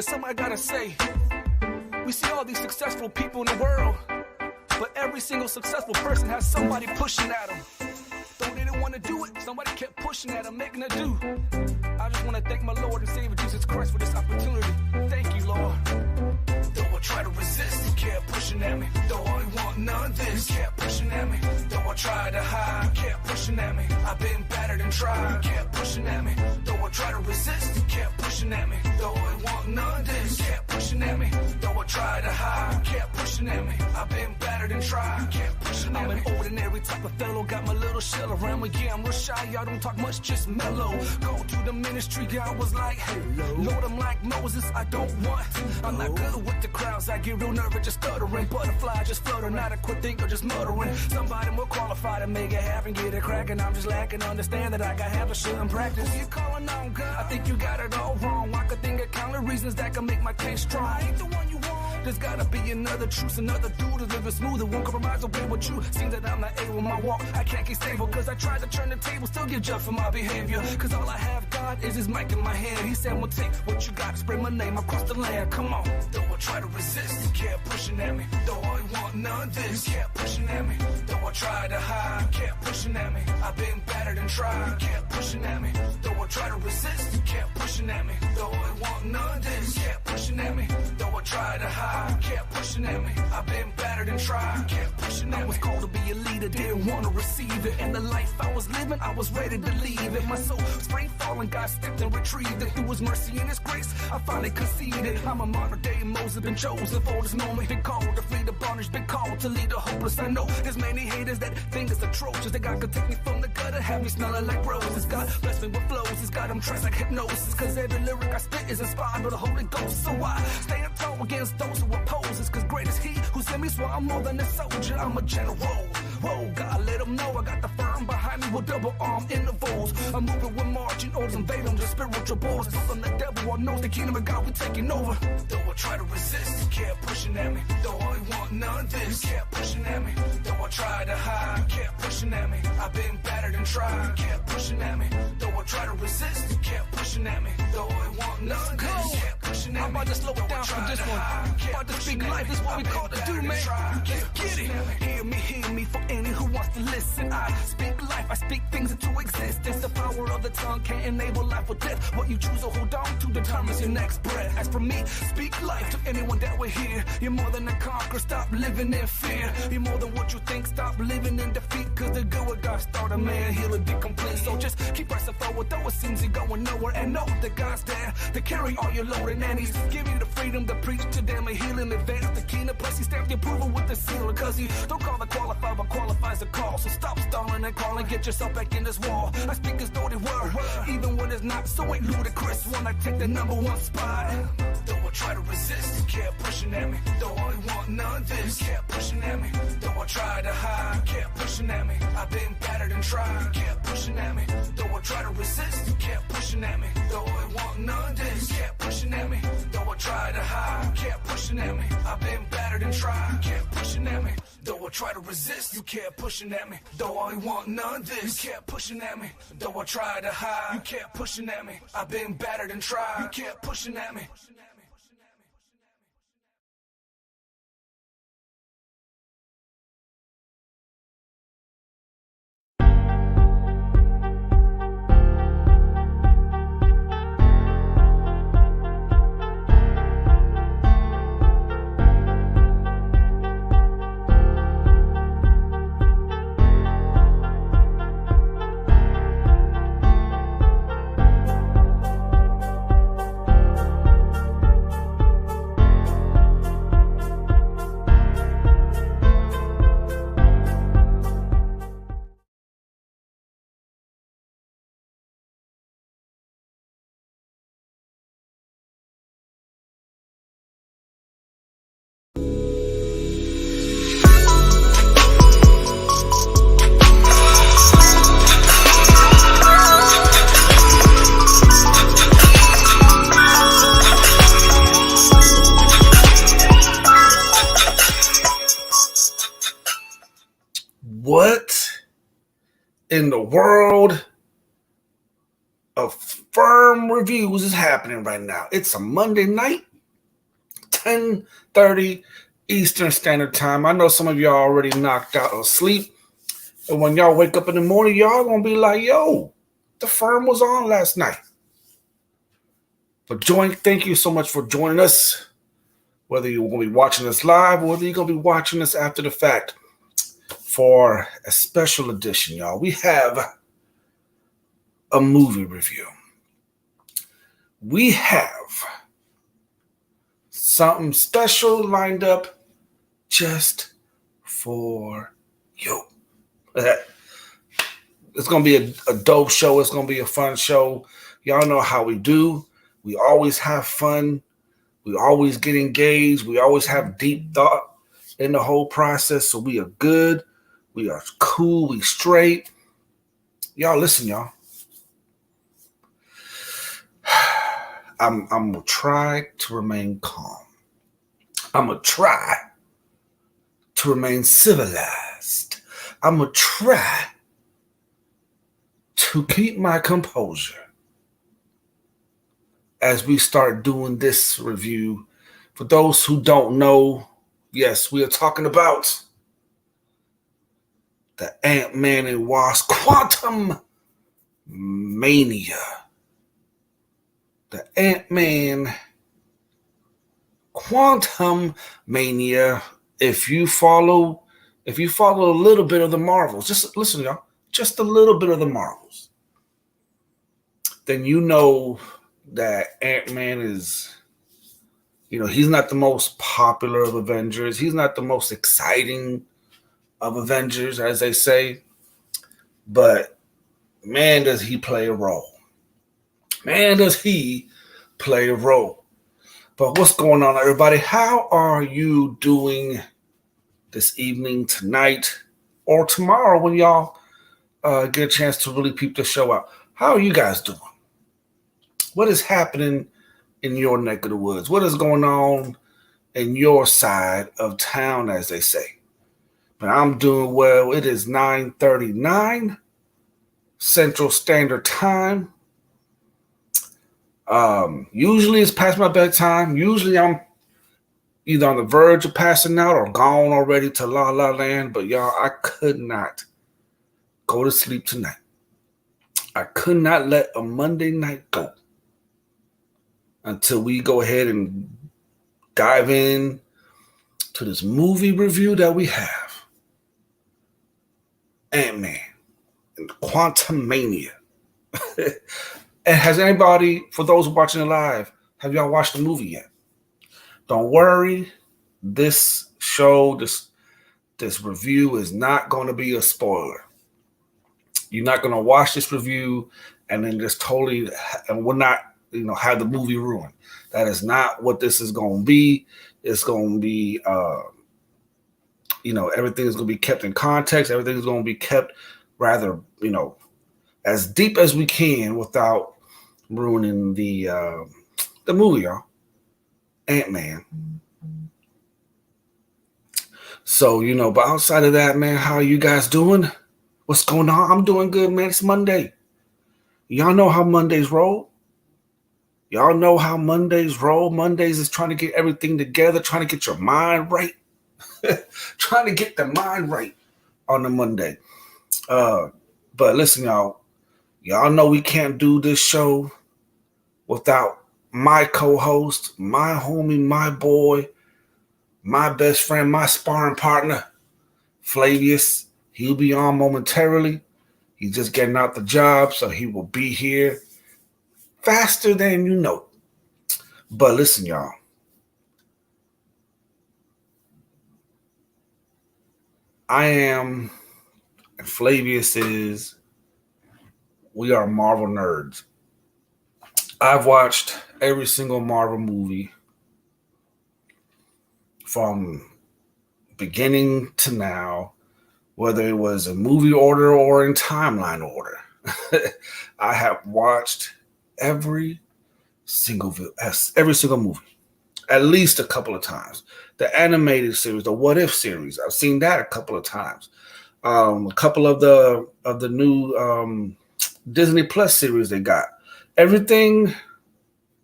There's something I gotta say. We see all these successful people in the world, but every single successful person has somebody pushing at them. Though they didn't want to do it, somebody kept pushing at them, making it do. I just want to thank my Lord and Savior Jesus Christ for this opportunity. Thank you, Lord. Though I try to resist, you kept pushing at me. Though I want none of this, you kept pushing at me. Though I tried to hide, you kept pushing at me. I've been battered and tried, you kept pushing at me. Though I try to resist, you kept pushing at me. Though I want none of this, you kept pushing at me. Though I tried to hide, you kept pushing at me. I've been battered and tried, you kept pushing at me. I'm an ordinary type of fellow, got my little shell around me. Yeah, I'm real shy, y'all don't talk much, just mellow. Go to the ministry, I was like, hello. Lord, I'm like Moses, I don't want. I'm not good with the crowds, I get real nervous, just stuttering. Butterfly, just flutter, not a quick thinker, just muttering. Somebody more qualified to make it happen, get it cracking. I'm just lacking, understand that I got half a shit in practice. Who you calling on, God? I think you got it all wrong. I could think of countless reasons that can make my case strong. I ain't the one you want. There's gotta be another truth, another dude who's living smoother. Won't compromise away with you. Seems that I'm not able with my walk. I can't keep stable, cause I tried to turn the table, still get judged for my behavior. Cause all I have, God, is his mic in my hand. He said, well, take what you got, spread my name across the land. Come on. Though I try to resist, you kept pushing at me. Though I want none of this, you kept pushing at me. Though I tried to hide, you kept pushing at me. I've been battered and tried, you kept pushing at me. Though I try to resist, you kept pushing at me. Though I want none of this, you kept pushing at me. Though I tried to hide, you kept pushing at me. I've been battered and tried, you kept pushing at me. I was called to be a leader, didn't want to receive it. And the life I was living, I was ready to leave it. My soul was free falling, God stepped and retrieved it. Through his mercy and his grace, I finally conceded. I'm a modern day Moses, been chosen for this moment. Been called to free the bondage, been called to lead the hopeless. I know there's many haters that think it's atrocious. That God could take me from the gutter, have me smelling like roses. God bless me with flows, it's got them tracks like hypnosis. Cause every lyric I spit is inspired by the Holy Ghost. So I stand tall against those who oppose us. Cause great is he who's in me, so I'm more than a soldier, I'm a general. Whoa, God, let them know I got the firm behind me with double arm intervals. I'm moving with marching orders, invade them, just spiritual borders. From the devil, I know the kingdom of God, we taking over. Though I try to resist, you kept pushing at me. Though I want none of this, you kept pushing at me. Though I tried to hide, you kept pushing at me. I've been battered and tried, you kept pushing at me. Though I try to resist, you kept pushing at me. Though I want none of this, you kept pushing at me. I'm about to slow it down for this one. About to speak life, is what we call to do, man. Let's get it. Hear me for any who wants to listen. I speak life, I speak things into existence. The power of the tongue can't enable life or death. What you choose to hold on to determines your next breath. As for me, speak life to anyone that will hear. You're more than a conqueror, stop living in fear. You're more than what you think, stop living in defeat. Cause the good with God started, man, he'll be complete. So just keep pressing forward, though it seems you're going nowhere. And know that God's there to carry all your load. And he's giving you the freedom to preach to them. A healing advance, the kingdom. Plus he stamped your approval with the seal. Cause he don't call the qualified, but qualifies the call. So stop stalling and calling, get yourself back in this wall. I speak as though they were, even when it's not, so ain't ludicrous. When I take the number one spot. Though I try to resist, you kept pushing at me. Though I want none of this, you kept pushing at me. Though I tried to hide, you kept pushing at me. I've been battered and tried, you kept pushing at me. Though I try to resist, you kept pushing at me. Though I want none of this, you kept pushing at me. Though I tried to hide, you kept pushing at me. I've been battered and tried, you kept pushing at me. Though I try to resist, you kept pushing at me. Though I want none of this, you kept pushing at me. Though I tried to hide, you kept pushing at me. I've been battered and tried, you kept pushing at me. What in the world of F.I.R.M reviews is happening right now? It's a Monday night. 10:30 Eastern Standard Time. I know some of y'all already knocked out of sleep. And when y'all wake up in the morning, y'all gonna be like, yo, the F.I.R.M was on last night. But thank you so much for joining us. Whether you're going to be watching us live or whether you're going to be watching us after the fact for a special edition, y'all. We have a movie review. We have something special lined up just for you. It's going to be a dope show. It's going to be a fun show. Y'all know how we do. We always have fun. We always get engaged. We always have deep thought in the whole process. So we are good. We are cool. We straight. Y'all listen, y'all. I'm going to try to remain calm. I'm going to try to remain civilized. I'm going to try to keep my composure as we start doing this review. For those who don't know, yes, we are talking about the Ant-Man and Wasp Quantumania. The Ant-Man Quantumania. If you follow a little bit of the Marvels, just listen, y'all, just a little bit of the Marvels, then you know that Ant-Man is, he's not the most popular of Avengers. He's not the most exciting of Avengers, as they say. But man, does he play a role. Man, does he play a role. But what's going on, everybody? How are you doing this evening, tonight, or tomorrow when y'all get a chance to really peep the show out? How are you guys doing? What is happening in your neck of the woods? What is going on in your side of town, as they say? But I'm doing well. It is 9:39 Central Standard Time. Usually it's past my bedtime. Usually I'm either on the verge of passing out or gone already to La La Land. But y'all, I could not go to sleep tonight. I could not let a Monday night go until we go ahead and dive in to this movie review that we have. Ant-Man and Quantumania. And has anybody, for those watching it live, have y'all watched the movie yet? Don't worry, this show, this review is not going to be a spoiler. You're not going to watch this review and then just totally, and we're not, have the movie ruined. That is not what this is going to be. It's going to be, everything is going to be kept in context. Everything is going to be kept rather, as deep as we can without ruining the movie, y'all. Ant-Man. So, but outside of that, man, how are you guys doing? What's going on? I'm doing good, man. It's Monday. Y'all know how Mondays roll. Mondays is trying to get everything together, trying to get your mind right. Trying to get the mind right on the Monday. But listen, y'all know we can't do this show without my co-host, my homie, my boy, my best friend, my sparring partner, Flavius. He'll be on momentarily. He's just getting out the job, so he will be here faster than you know. But listen, y'all. I am, and Flavius is, we are Marvel nerds. I've watched every single Marvel movie from beginning to now, whether it was a movie order or in timeline order. I have watched every single movie, at least a couple of times. The animated series, the What If series, I've seen that a couple of times. A couple of the new Disney Plus series they got. Everything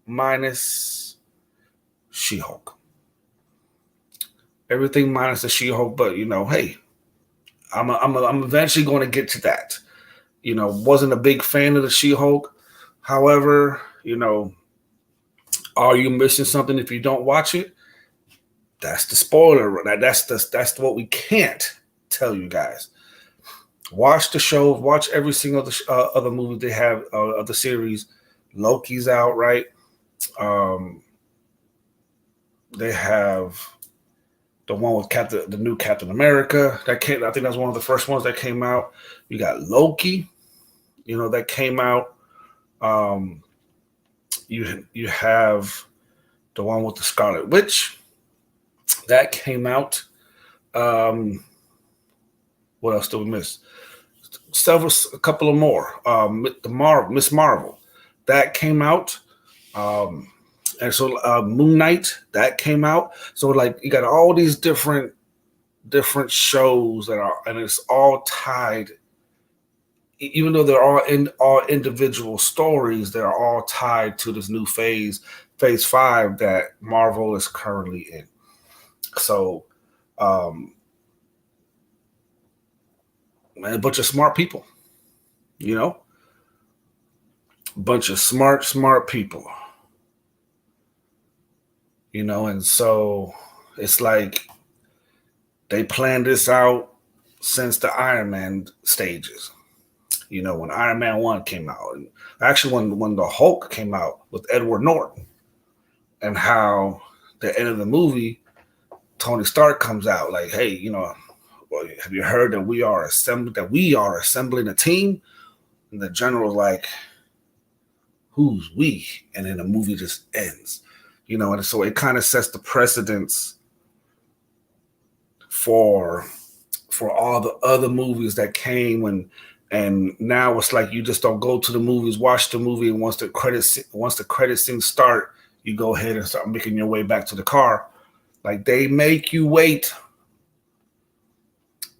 minus She-Hulk. Everything minus the She-Hulk, but hey, I'm eventually going to get to that. Wasn't a big fan of the She-Hulk. However, are you missing something if you don't watch it? That's the spoiler. That's what we can't tell you guys. Watch the show. Watch every single other movie they have of the series. Loki's out, right? They have the one with the new Captain America that came. I think that's one of the first ones that came out. You got Loki, that came out. You have the one with the Scarlet Witch that came out. What else did we miss? A couple of more. Miss Marvel that came out. And so Moon Knight that came out. So you got all these different shows that are, and it's all tied. Even though they're all individual stories, they're all tied to this new phase 5 that Marvel is currently in. So, man, a bunch of smart people, a bunch of smart people. And so it's like they planned this out since the Iron Man stages. When Iron Man 1 came out, and actually when the Hulk came out with Edward Norton, and how the end of the movie, Tony Stark comes out like, hey, have you heard that we are assembling a team? And the general's like, who's we? And then the movie just ends. And so it kind of sets the precedence for all the other movies that came, and now it's like you just don't go to the movies, watch the movie, and once the credit scenes start, you go ahead and start making your way back to the car. Like they make you wait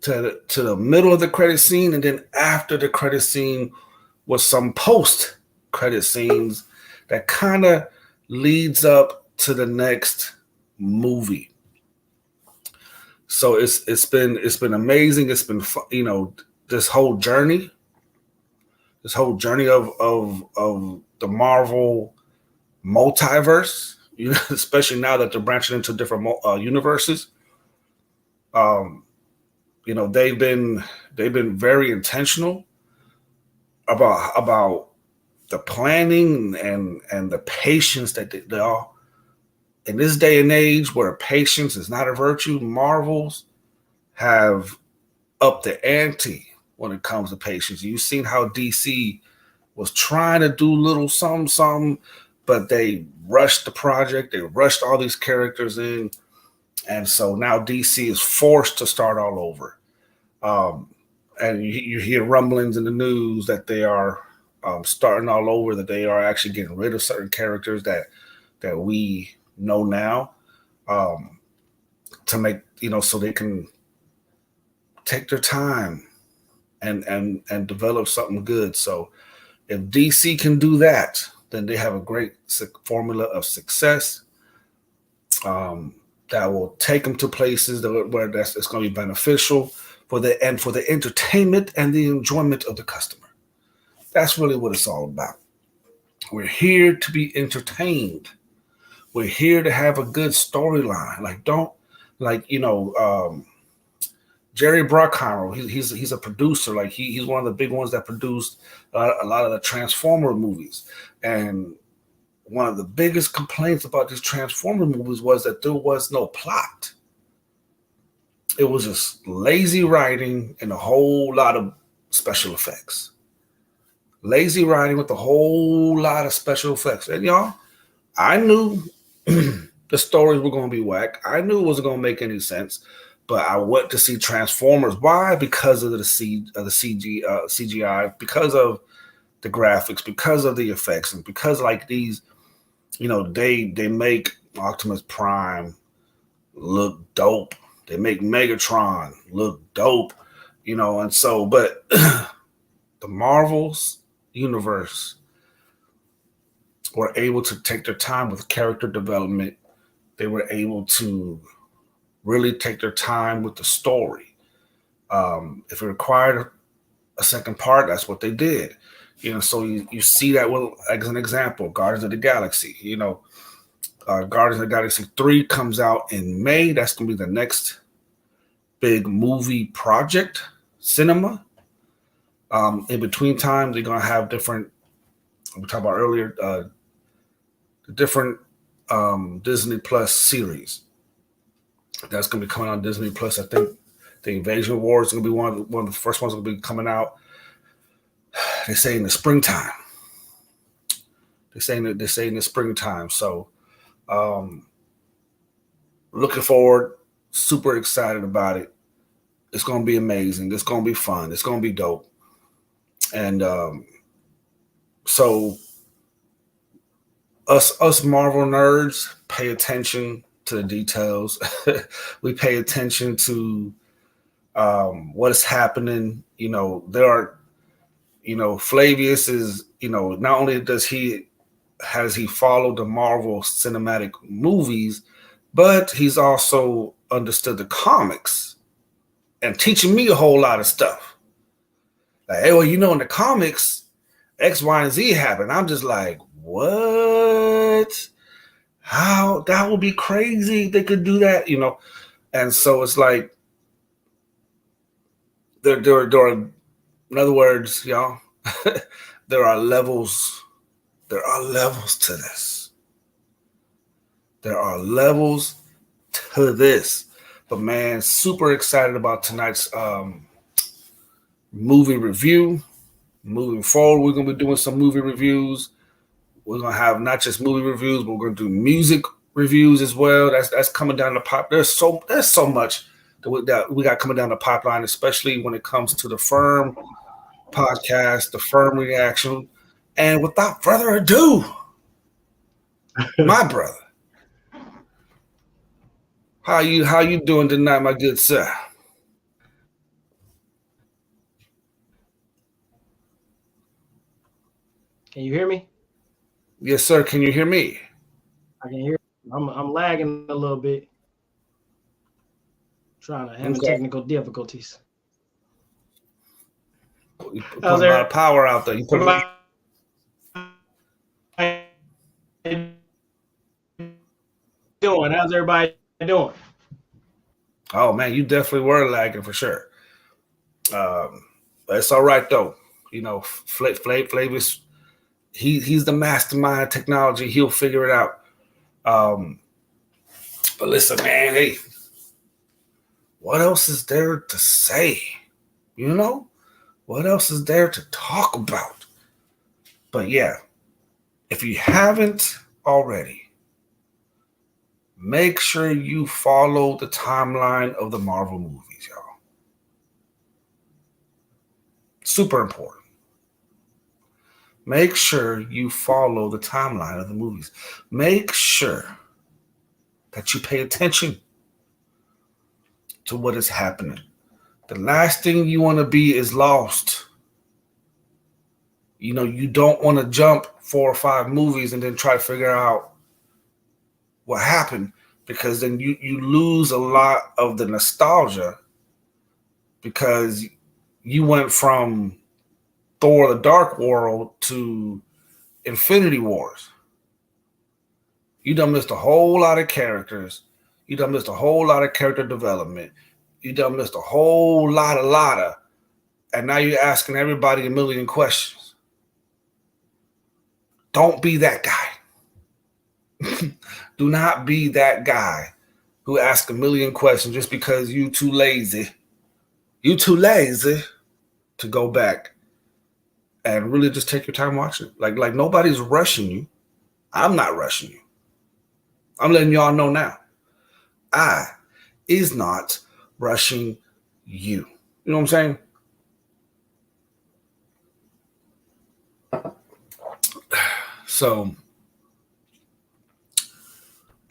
to the middle of the credit scene, and then after the credit scene was some post credit scenes that kind of leads up to the next movie. So it's been amazing. It's been this whole journey of the Marvel multiverse, especially now that they're branching into different universes. They've been very intentional about the planning and the patience that they are. In this day and age where patience is not a virtue, Marvels have upped the ante when it comes to patience. You've seen how DC was trying to do little something, but they rushed the project. They rushed all these characters in. And so now DC is forced to start all over. And you hear rumblings in the news that they are starting all over, that they are actually getting rid of certain characters that we know now, to make, so they can take their time and develop something good. So if DC can do that, then they have a great formula of success that will take them to places where it's going to be beneficial for the entertainment and the enjoyment of the customer. That's really what it's all about. We're here to be entertained. We're here to have a good storyline. Jerry Bruckheimer, he's a producer. He's one of the big ones that produced a lot of the Transformer movies. And one of the biggest complaints about these Transformer movies was that there was no plot. It was just lazy writing and a whole lot of special effects. Lazy writing with a whole lot of special effects. And y'all, I knew the stories were going to be whack. I knew it wasn't going to make any sense. But I went to see Transformers. Why? Because of the CGI, because of the graphics, because of the effects, and because these, they make Optimus Prime look dope. They make Megatron look dope, and so, but the Marvel's universe were able to take their time with character development. They were able to really take their time with the story. If it required a second part, that's what they did. So you see that, well, as an example, Guardians of the Galaxy. Guardians of the Galaxy 3 comes out in May. That's going to be the next big movie project, cinema. In between time, they're going to have different, we talked about earlier, different Disney Plus series. That's going to be coming on Disney Plus. I think the Invasion War is going to be one of the first ones going to be coming out. They say in the springtime. They say in the springtime. So, looking forward. Super excited about it. It's going to be amazing. It's going to be fun. It's going to be dope. And so, us Marvel nerds pay attention to the details. We pay attention to what is happening. There are, Flavius is, not only has he followed the Marvel cinematic movies, but he's also understood the comics and teaching me a whole lot of stuff. Like, hey, well, in the comics, X, Y, and Z happened. I'm just like, what? How? That would be crazy if they could do that, And so it's like, there are, in other words, y'all, there are levels. There are levels to this. There are levels to this. But man, super excited about tonight's movie review. Moving forward, we're going to be doing some movie reviews. We're going to have not just movie reviews, but we're going to do music reviews as well. That's coming down the pipe. There's so much that we got coming down the pipeline, especially when it comes to the F.I.R.M podcast, the F.I.R.M reaction. And without further ado, my brother, how you doing tonight, my good sir? Can you hear me? Yes, sir. Can you hear me? I can hear. I'm lagging a little bit. Trying to have technical difficulties. You put a lot of power out there. You put doing? How's everybody doing? Oh man, you definitely were lagging for sure. But it's all right though. Flavius, he's the mastermind of technology. He'll figure it out. But listen, man, hey, what else is there to say? What else is there to talk about? But yeah, if you haven't already, make sure you follow the timeline of the Marvel movies, y'all. Super important. Make sure you follow the timeline of the movies. Make sure that you pay attention to what is happening. The last thing you want to be is lost. You don't want to jump 4 or 5 movies and then try to figure out what happened, because then you lose a lot of the nostalgia, because you went from Thor the Dark World to Infinity Wars. You done missed a whole lot of characters. You done missed a whole lot of character development. You done missed a whole lot of, and now you're asking everybody a million questions. Don't be that guy. Do not be that guy who asks a million questions just because you too lazy. You too lazy to go back and really just take your time watching it. Like nobody's rushing you. I'm not rushing you. I'm letting y'all know now. I is not rushing you. You know what I'm saying? So,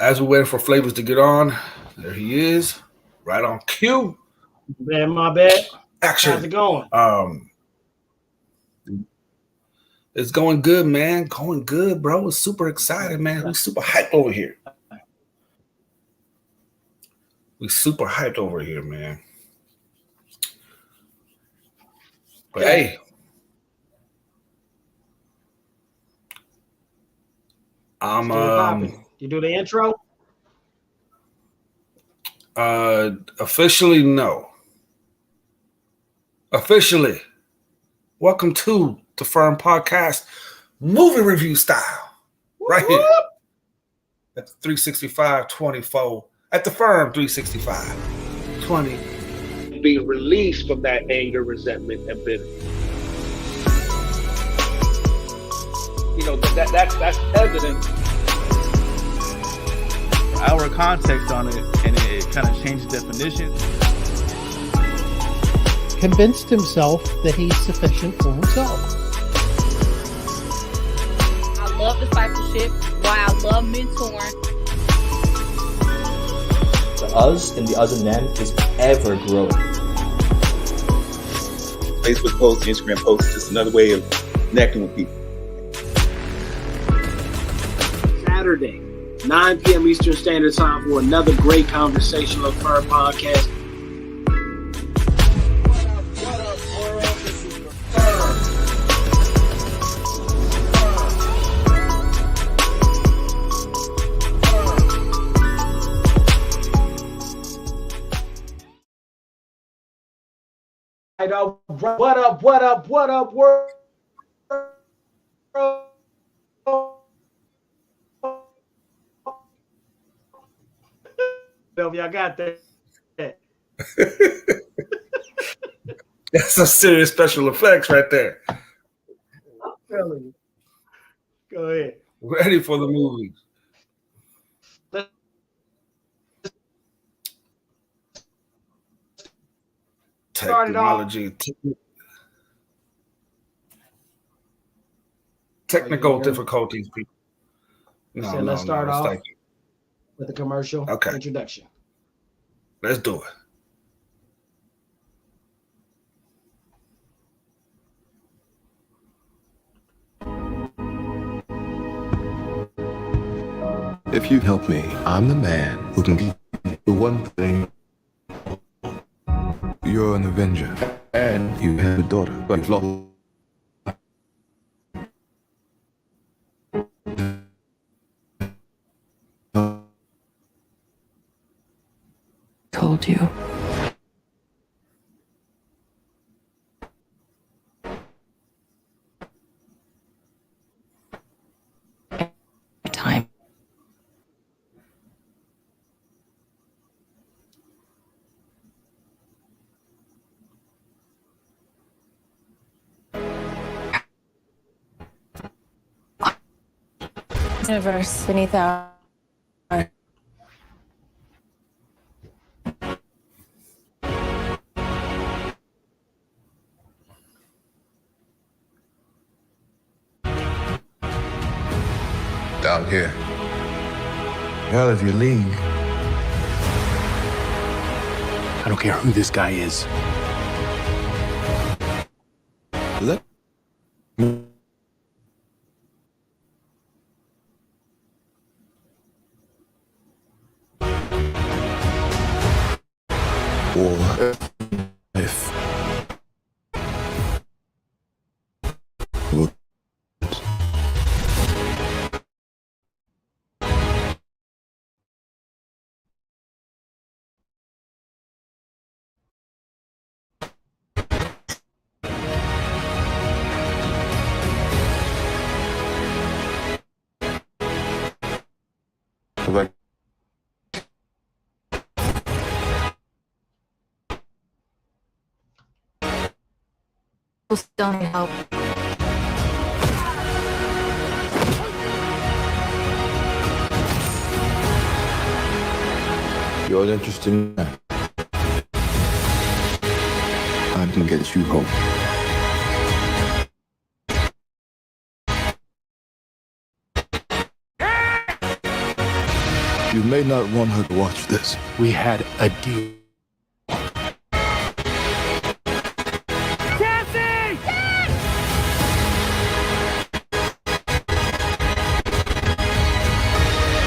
as we wait for Flavors to get on, there he is, right on cue. My bad. Action. How's it going? It's going good, man. Going good, bro. We're super excited, man. We're super hyped over here. We super hyped over here, man. But Okay. hey, I'm Still popping. You do the intro? officially no. Officially, welcome to the F.I.R.M podcast, movie review style, right here at the 365-24 at the F.I.R.M 365-20. Be released from that anger, resentment, and bitterness. You know, that's evidence. Our context on it, and it kind of changed the definition. Convinced himself that he's sufficient for himself. I love discipleship. Why I love mentoring. The us and the us and them is ever growing. Facebook posts, Instagram posts, just another way of connecting with people. Saturday, 9 p.m. Eastern Standard Time for another great conversation of F.I.R.M podcast. What up, world? Y'all got that. That's some serious special effects right there. I'm telling you. Go ahead. Ready for the movie. Technology. Technical difficulties, people. So let's start off with a commercial introduction. Let's do it. If you help me, I'm the man who can give you the one thing. You're an Avenger, and you have a daughter, but you've lost. Told you. Time. Universe beneath our Out here. Hell, if you leave. I don't care who this guy is. Let me. Or if. Like still need help. you're an interesting man. I can get you home. You may not want her to watch this. We had a deal. Cassie!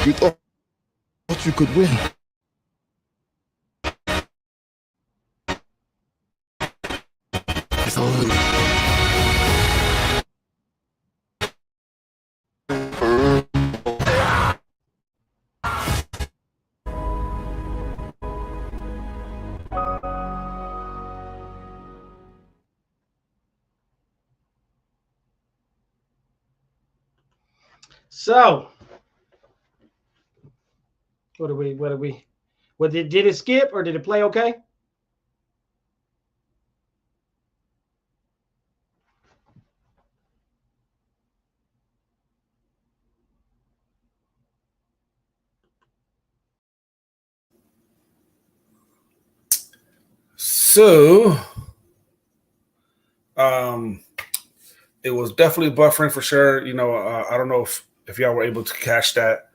You thought you could win. Absolutely. So, did it skip or did it play okay? So, it was definitely buffering for sure. You know, I don't know if y'all were able to catch that.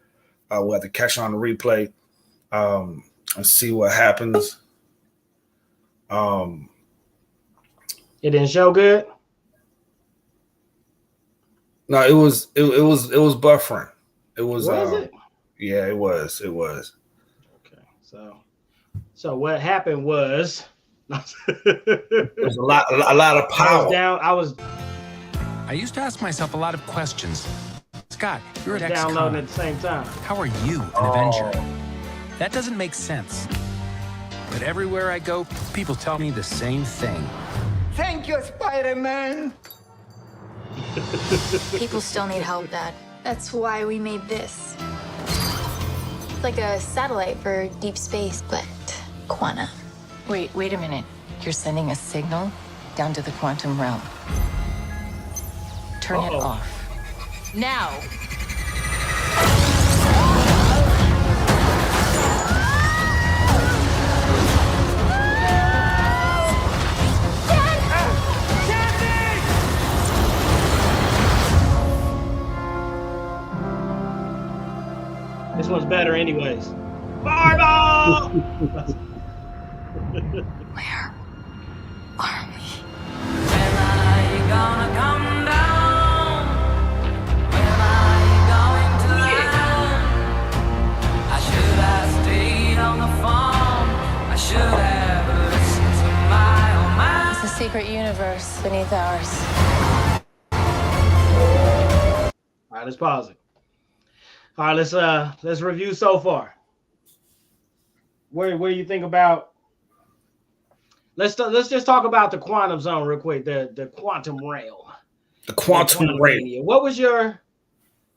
We'll have to catch it on the replay and see what happens. It didn't show good. No, it was buffering. It was. Was it? Yeah, it was. It was. Okay, so what happened was there's a lot of power. I used to ask myself a lot of questions. Scott, you're an ex-con. Downloading at the same time. How are you an Avenger? That doesn't make sense. But everywhere I go, people tell me the same thing. Thank you, Spider-Man. People still need help, Dad. That's why we made this. It's like a satellite for deep space, but quantum. Wait a minute. You're sending a signal down to the quantum realm. Turn it off. Now! This one's better anyways. Fireball! Where are we? When are you gonna come down? When are you going to land? I should have stayed on the phone. I should have listened to my own mind. It's a secret universe beneath ours. All right, let's pause it. All right, let's review so far. Where you think about? Let's just talk about the quantum zone real quick. The quantum realm. The quantum realm. What was your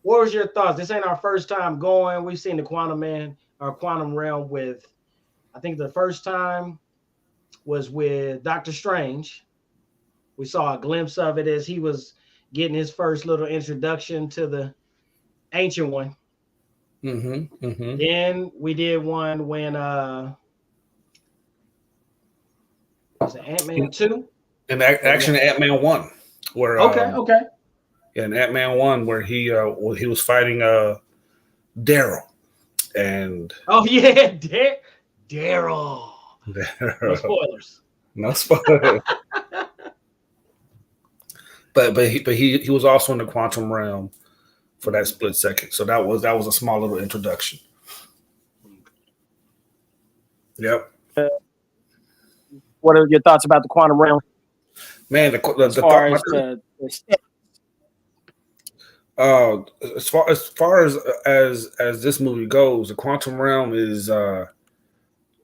thoughts? This ain't our first time going. We've seen the quantum realm with. I think the first time was with Doctor Strange. We saw a glimpse of it as he was getting his first little introduction to the Ancient One. Then we did one when was it Ant-Man 2? And actually Ant-Man 1. Where okay. Yeah, in Ant-Man 1 where he was fighting Daryl. And Daryl. No spoilers. No spoilers. but he was also in the quantum realm for that split second. So that was a small little introduction. Yep. What are your thoughts about the quantum realm? Man, as far as this movie goes, the quantum realm is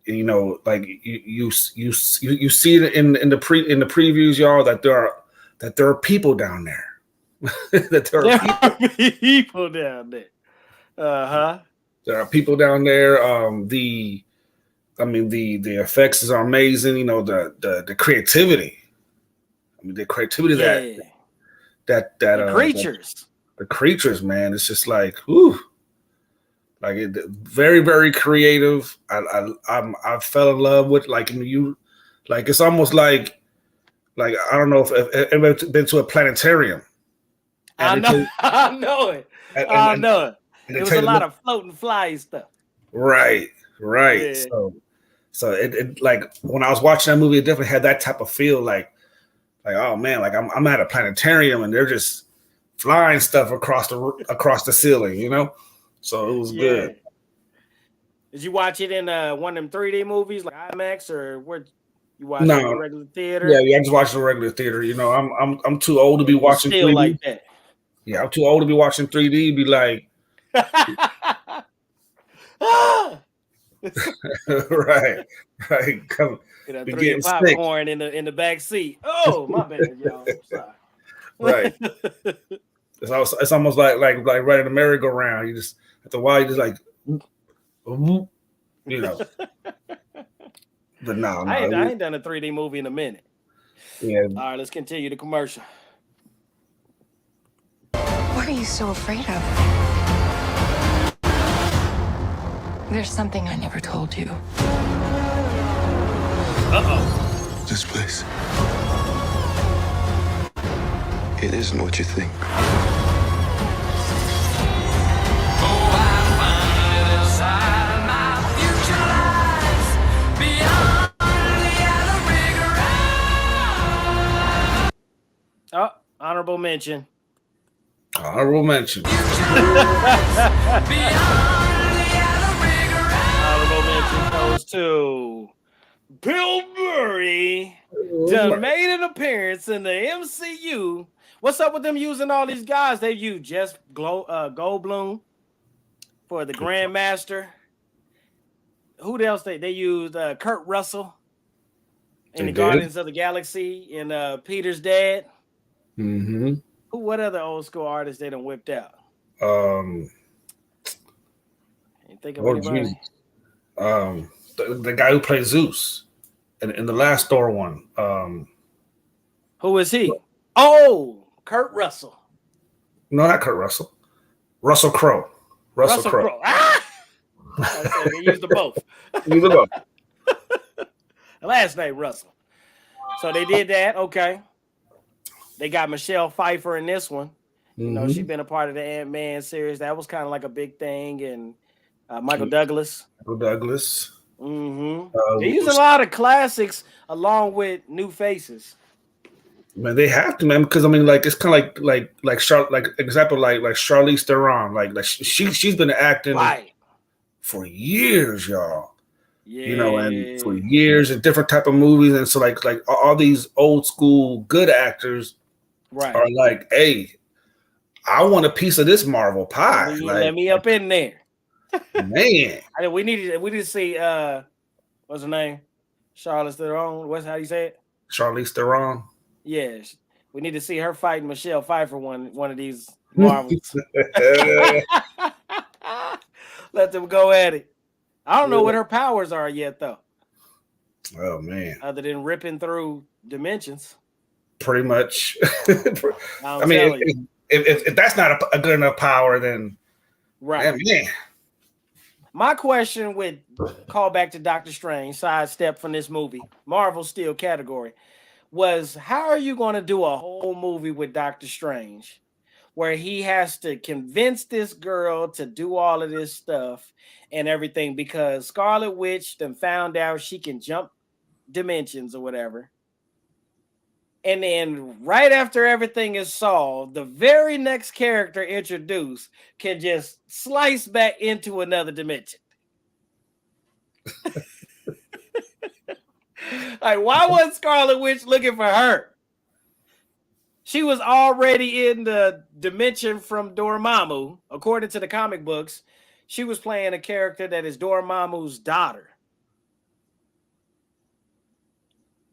you know, like you see it in the previews, y'all, that there are people down there. That there are people down there. There are people down there. The effects are amazing. You know, the creativity. I mean, the creativity that the creatures. The creatures, man. It's just like, whew. Like very, very creative. I fell in love with it's almost like I don't know if anybody's been to a planetarium. I know it. There was a lot of floating fly stuff. Right. Yeah. So it like when I was watching that movie, it definitely had that type of feel. Like oh man, like I'm at a planetarium and they're just flying stuff across the ceiling, you know. So it was good. Did you watch it in one of them 3D movies like IMAX or where? You watch it No. in the regular theater? Yeah, I just watch the regular theater. You know, I'm too old to be watching still 3D. like that. Yeah, I'm too old to be watching 3D. Be like, right. Come, You know, be throw your getting sick. popcorn in the back seat. Oh, my bad, y'all. I'm sorry. Right. It's almost like riding a merry-go-round. You just after a while, you just like, you know. But no, I ain't done a 3D movie in a minute. Yeah. All right, let's continue the commercial. What are you so afraid of? There's something I never told you. Uh-oh. This place. It isn't what you think. Oh, honorable mention. Honorable mention. Honorable mention goes to Bill Murray. Done made an appearance in the MCU. What's up with them using all these guys? They use Jeff Goldblum for the Grandmaster. Who else they used? Kurt Russell in the Guardians of the Galaxy and Peter's dad. Mm-hmm. What other old school artists they done whipped out? You think of anybody? The guy who plays Zeus in the last Thor one. Who is he? Oh, Kurt Russell. No, not Kurt Russell. Russell Crowe. Russell Crowe. Ah! Okay, they used them both. Last name Russell. So they did that. Okay. They got Michelle Pfeiffer in this one. You know, she's been a part of the Ant-Man series. That was kind of like a big thing. And Michael Douglas. Mm-hmm. They use a lot of classics along with new faces. Man, they have to, man, because I mean, like it's kind of like example, like Charlize Theron, like she's been acting for years, y'all. Yeah. You know, and for years in different type of movies, and so like all these old school good actors are like, hey, I want a piece of this Marvel pie. Let me up in there, man. We need to see what's her name, Charlize Theron. How do you say it? Charlize Theron. Yeah, we need to see her fighting Michelle Pfeiffer one of these Marvels. Let them go at it. I don't know what her powers are yet, though. Oh man! Other than ripping through dimensions, pretty much. I mean, if that's not a good enough power, then man. My question would call back to Doctor Strange, sidestep from this movie, Marvel still category, was how are you going to do a whole movie with Doctor Strange where he has to convince this girl to do all of this stuff and everything because Scarlet Witch then found out she can jump dimensions or whatever. And then right after everything is solved, the very next character introduced can just slice back into another dimension. Like, why wasn't Scarlet Witch looking for her? She was already in the dimension from Dormammu. According to the comic books, she was playing a character that is Dormammu's daughter.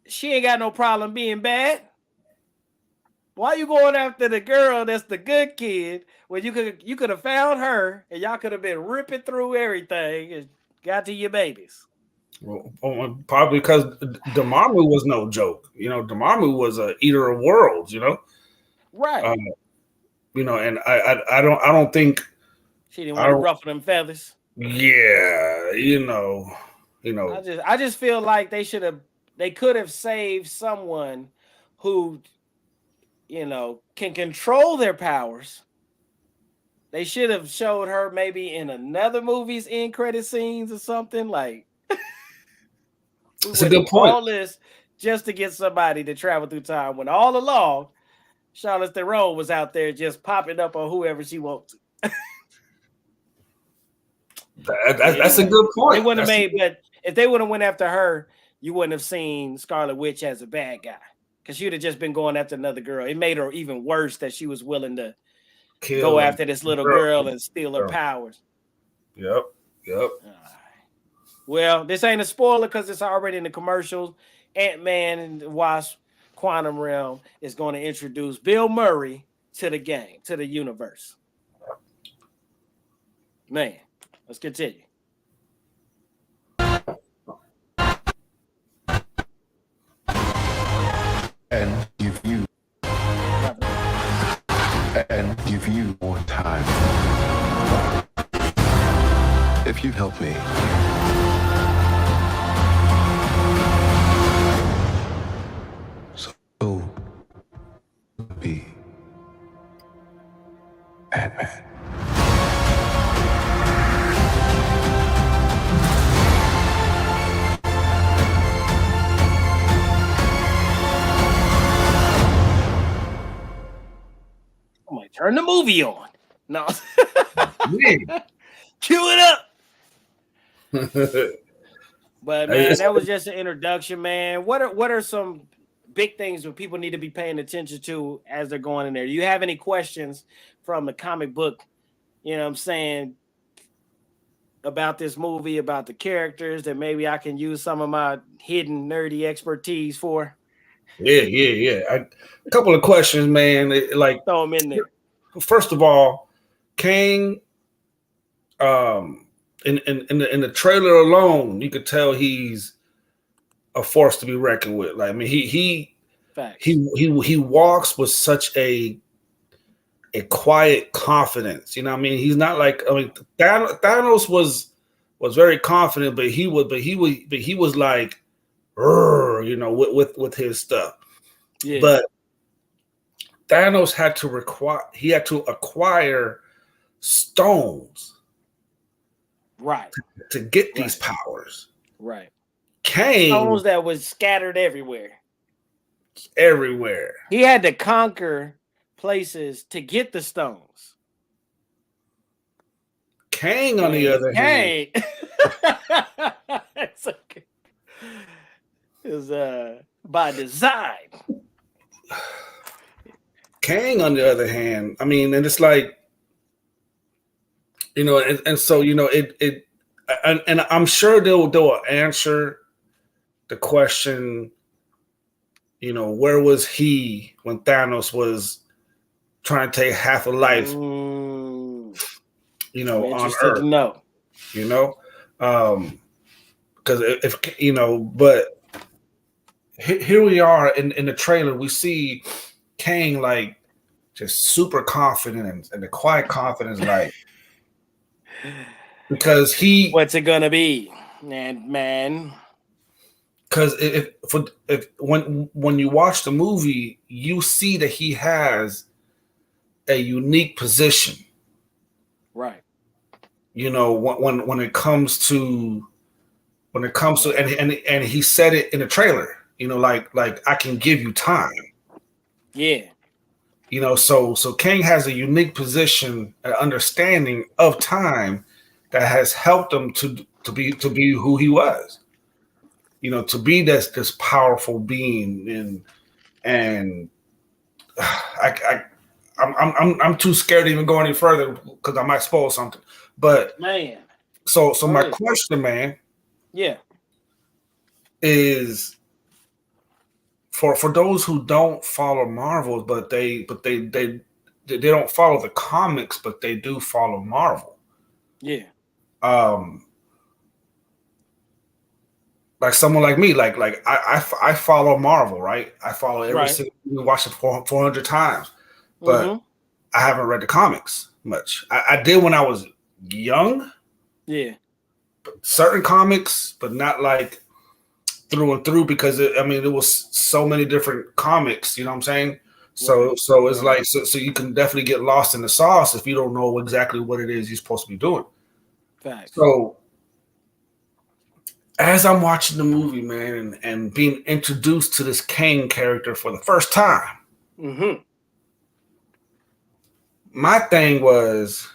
She ain't got no problem being bad. Why you going after the girl that's the good kid when you could have found her and y'all could have been ripping through everything and got to your babies? Well, probably because Dormammu was no joke. You know, Dormammu was a eater of worlds. You know, right? You know, and I don't think she didn't want to ruffle them feathers. Yeah, you know. I just feel like they could have saved someone who, you know, can control their powers. They should have showed her maybe in another movie's end credit scenes or something like. That's a good point. All this just to get somebody to travel through time when all along Charlize Theron was out there just popping up on whoever she wants to. That's a good point. They wouldn't have made, but if they would have went after her, you wouldn't have seen Scarlet Witch as a bad guy because she'd have just been going after another girl. It made her even worse that she was willing to go after this little girl and steal her powers. Yep. Well, this ain't a spoiler because it's already in the commercials. Ant-Man and the Wasp Quantum Realm is going to introduce Bill Murray to the game, to the universe. Man, let's continue. And give you more time. If you help me, so be Ant-Man. I might turn the movie on. No. Cue it up. But man, that was just an introduction, man. What are some big things that people need to be paying attention to as they're going in there? Do you have any questions from the comic book, you know what I'm saying, about this movie, about the characters that maybe I can use some of my hidden nerdy expertise for? Yeah. A couple of questions, man. Like, throw them in there. First of all, Kang, in the trailer alone, you could tell he's a force to be reckoned with. Like, I mean, he walks with such a quiet confidence. You know what I mean? He's not like, I mean, Thanos was very confident, but he was like, you know, with his stuff. Yeah. But Thanos had to acquire stones, right, to get these powers. Right. Kang, stones that was scattered everywhere. Everywhere. He had to conquer places to get the stones. Kang, on the other hand, it's okay. Is by design. Kang, on the other hand, I mean, and it's like, you know, and so, you know, and I'm sure they'll answer the question, you know, where was he when Thanos was trying to take half a life, you know, on Earth? To know. You know, because if you know, but here we are in the trailer, we see Kang like just super confident and the quiet confidence, like, because what's it gonna be, man? Because when you watch the movie, you see that he has a unique position, right? You know, when it comes to and he said it in the trailer, you know, like I can give you time. Yeah. You know, so Kang has a unique position, an understanding of time that has helped him to be who he was. You know, to be this powerful being, and I'm too scared to even go any further because I might spoil something. But man, so my question, man, yeah, is for those who don't follow Marvel, but they don't follow the comics, but they do follow Marvel. Yeah. Like someone like me, like I follow Marvel, right? I follow every single. We watched it 400 times, but I haven't read the comics much. I did when I was young. Yeah. But certain comics, but not like through and through, because it was so many different comics. You know what I'm saying? So it's like so you can definitely get lost in the sauce if you don't know exactly what it is you're supposed to be doing. Facts. So as I'm watching the movie, man, and being introduced to this Kang character for the first time, my thing was,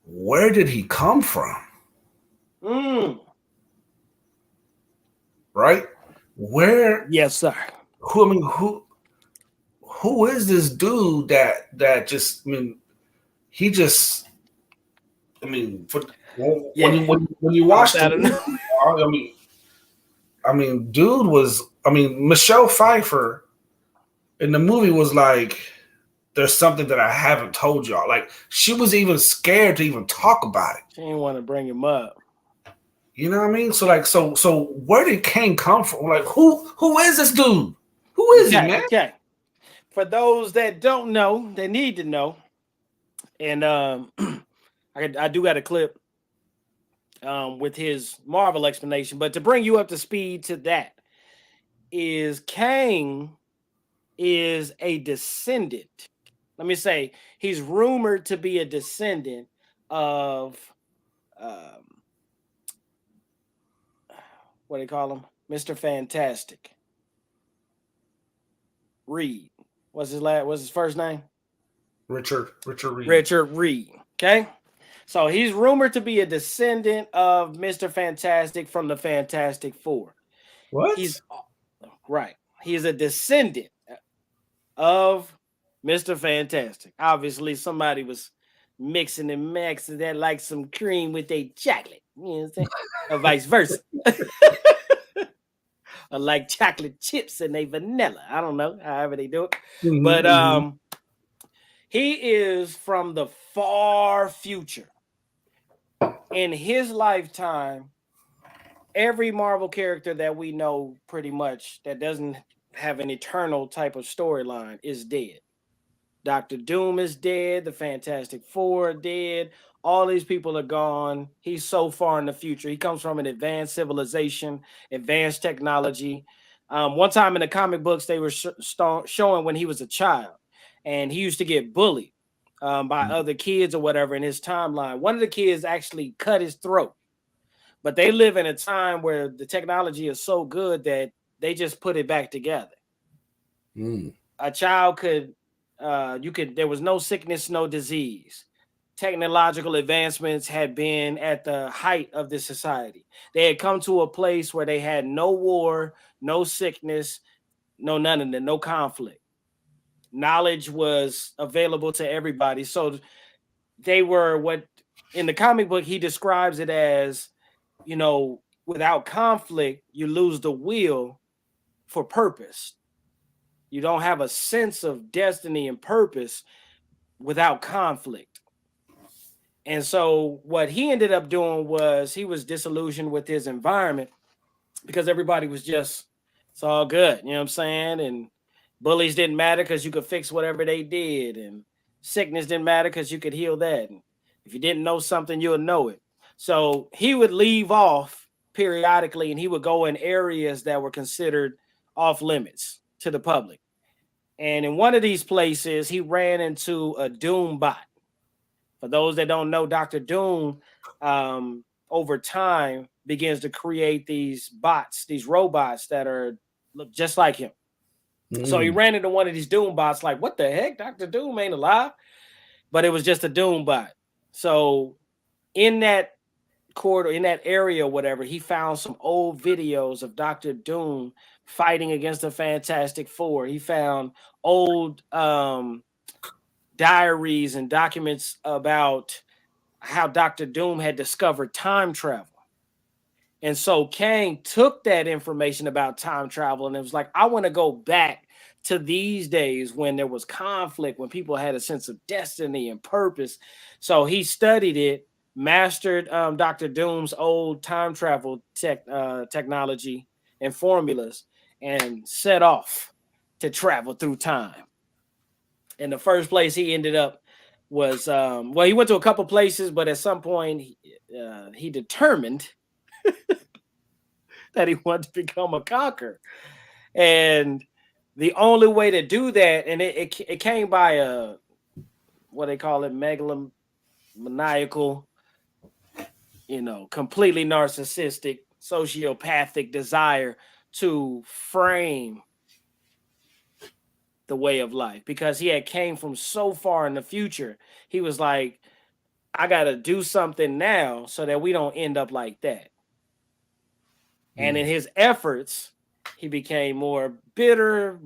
where did he come from? right? Where? Yes, sir. Who is this dude that just? I mean, he just. I mean, when you watch the movie, I mean, dude was. I mean, Michelle Pfeiffer in the movie was like, there's something that I haven't told y'all. Like, she was even scared to even talk about it. She didn't want to bring him up. You know what I mean? So like, so where did Kane come from? Like, who is this dude? Who is he, man? Okay. For those that don't know, they need to know. And I do got a clip with his Marvel explanation, but to bring you up to speed to that, is Kang is a descendant. Let me say, he's rumored to be a descendant of what do they call him? Mr. Fantastic. Reed. What's his first name? Richard Reed. Richard Reed. Okay. So he's rumored to be a descendant of Mr. Fantastic from the Fantastic Four. What? Right. He's a descendant of Mr. Fantastic. Obviously, somebody was mixing and maxing that like some cream with a chocolate. You know what I'm saying? Or vice versa. Or like chocolate chips and a vanilla. I don't know, however they do it. Mm-hmm, but he is from the far future. In his lifetime, every Marvel character that we know pretty much that doesn't have an eternal type of storyline is dead. Dr. Doom is dead. The Fantastic Four are dead. All these people are gone. He's so far in the future. He comes from an advanced civilization, advanced technology. One time in the comic books, they were showing when he was a child, and he used to get bullied by other kids or whatever in his timeline. One of the kids actually cut his throat. But they live in a time where the technology is so good that they just put it back together. A child could, there was no sickness, no disease. Technological advancements had been at the height of this society. They had come to a place where they had no war, no sickness, none of that, no conflict. Knowledge was available to everybody. So they were what in the comic book, he describes it as, you know, without conflict, you lose the will for purpose. You don't have a sense of destiny and purpose without conflict. And so what he ended up doing was he was disillusioned with his environment because everybody was just, it's all good. You know what I'm saying? And bullies didn't matter because you could fix whatever they did. And sickness didn't matter because you could heal that. And if you didn't know something, you'll know it. So he would leave off periodically and he would go in areas that were considered off limits to the public. And in one of these places, he ran into a Doom bot. For those that don't know, Dr. Doom, over time, begins to create these bots, these robots that look just like him. So he ran into one of these Doom bots, like, what the heck? Dr. Doom ain't alive. But it was just a Doom bot. So in that corridor, in that area, whatever, he found some old videos of Dr. Doom fighting against the Fantastic Four. He found old diaries and documents about how Dr. Doom had discovered time travel. And so Kang took that information about time travel and it was like, I want to go back to these days when there was conflict, when people had a sense of destiny and purpose. So he studied it, mastered Dr. Doom's old time travel technology and formulas, and set off to travel through time. And the first place he ended up was, he went to a couple places, but at some point he determined that he wanted to become a conqueror. And the only way to do that, and it came by a, what they call it, megalomaniacal, completely narcissistic, sociopathic desire to frame the way of life, because he had came from so far in the future. He was like, I got to do something now so that we don't end up like that. And in his efforts, he became more bitter,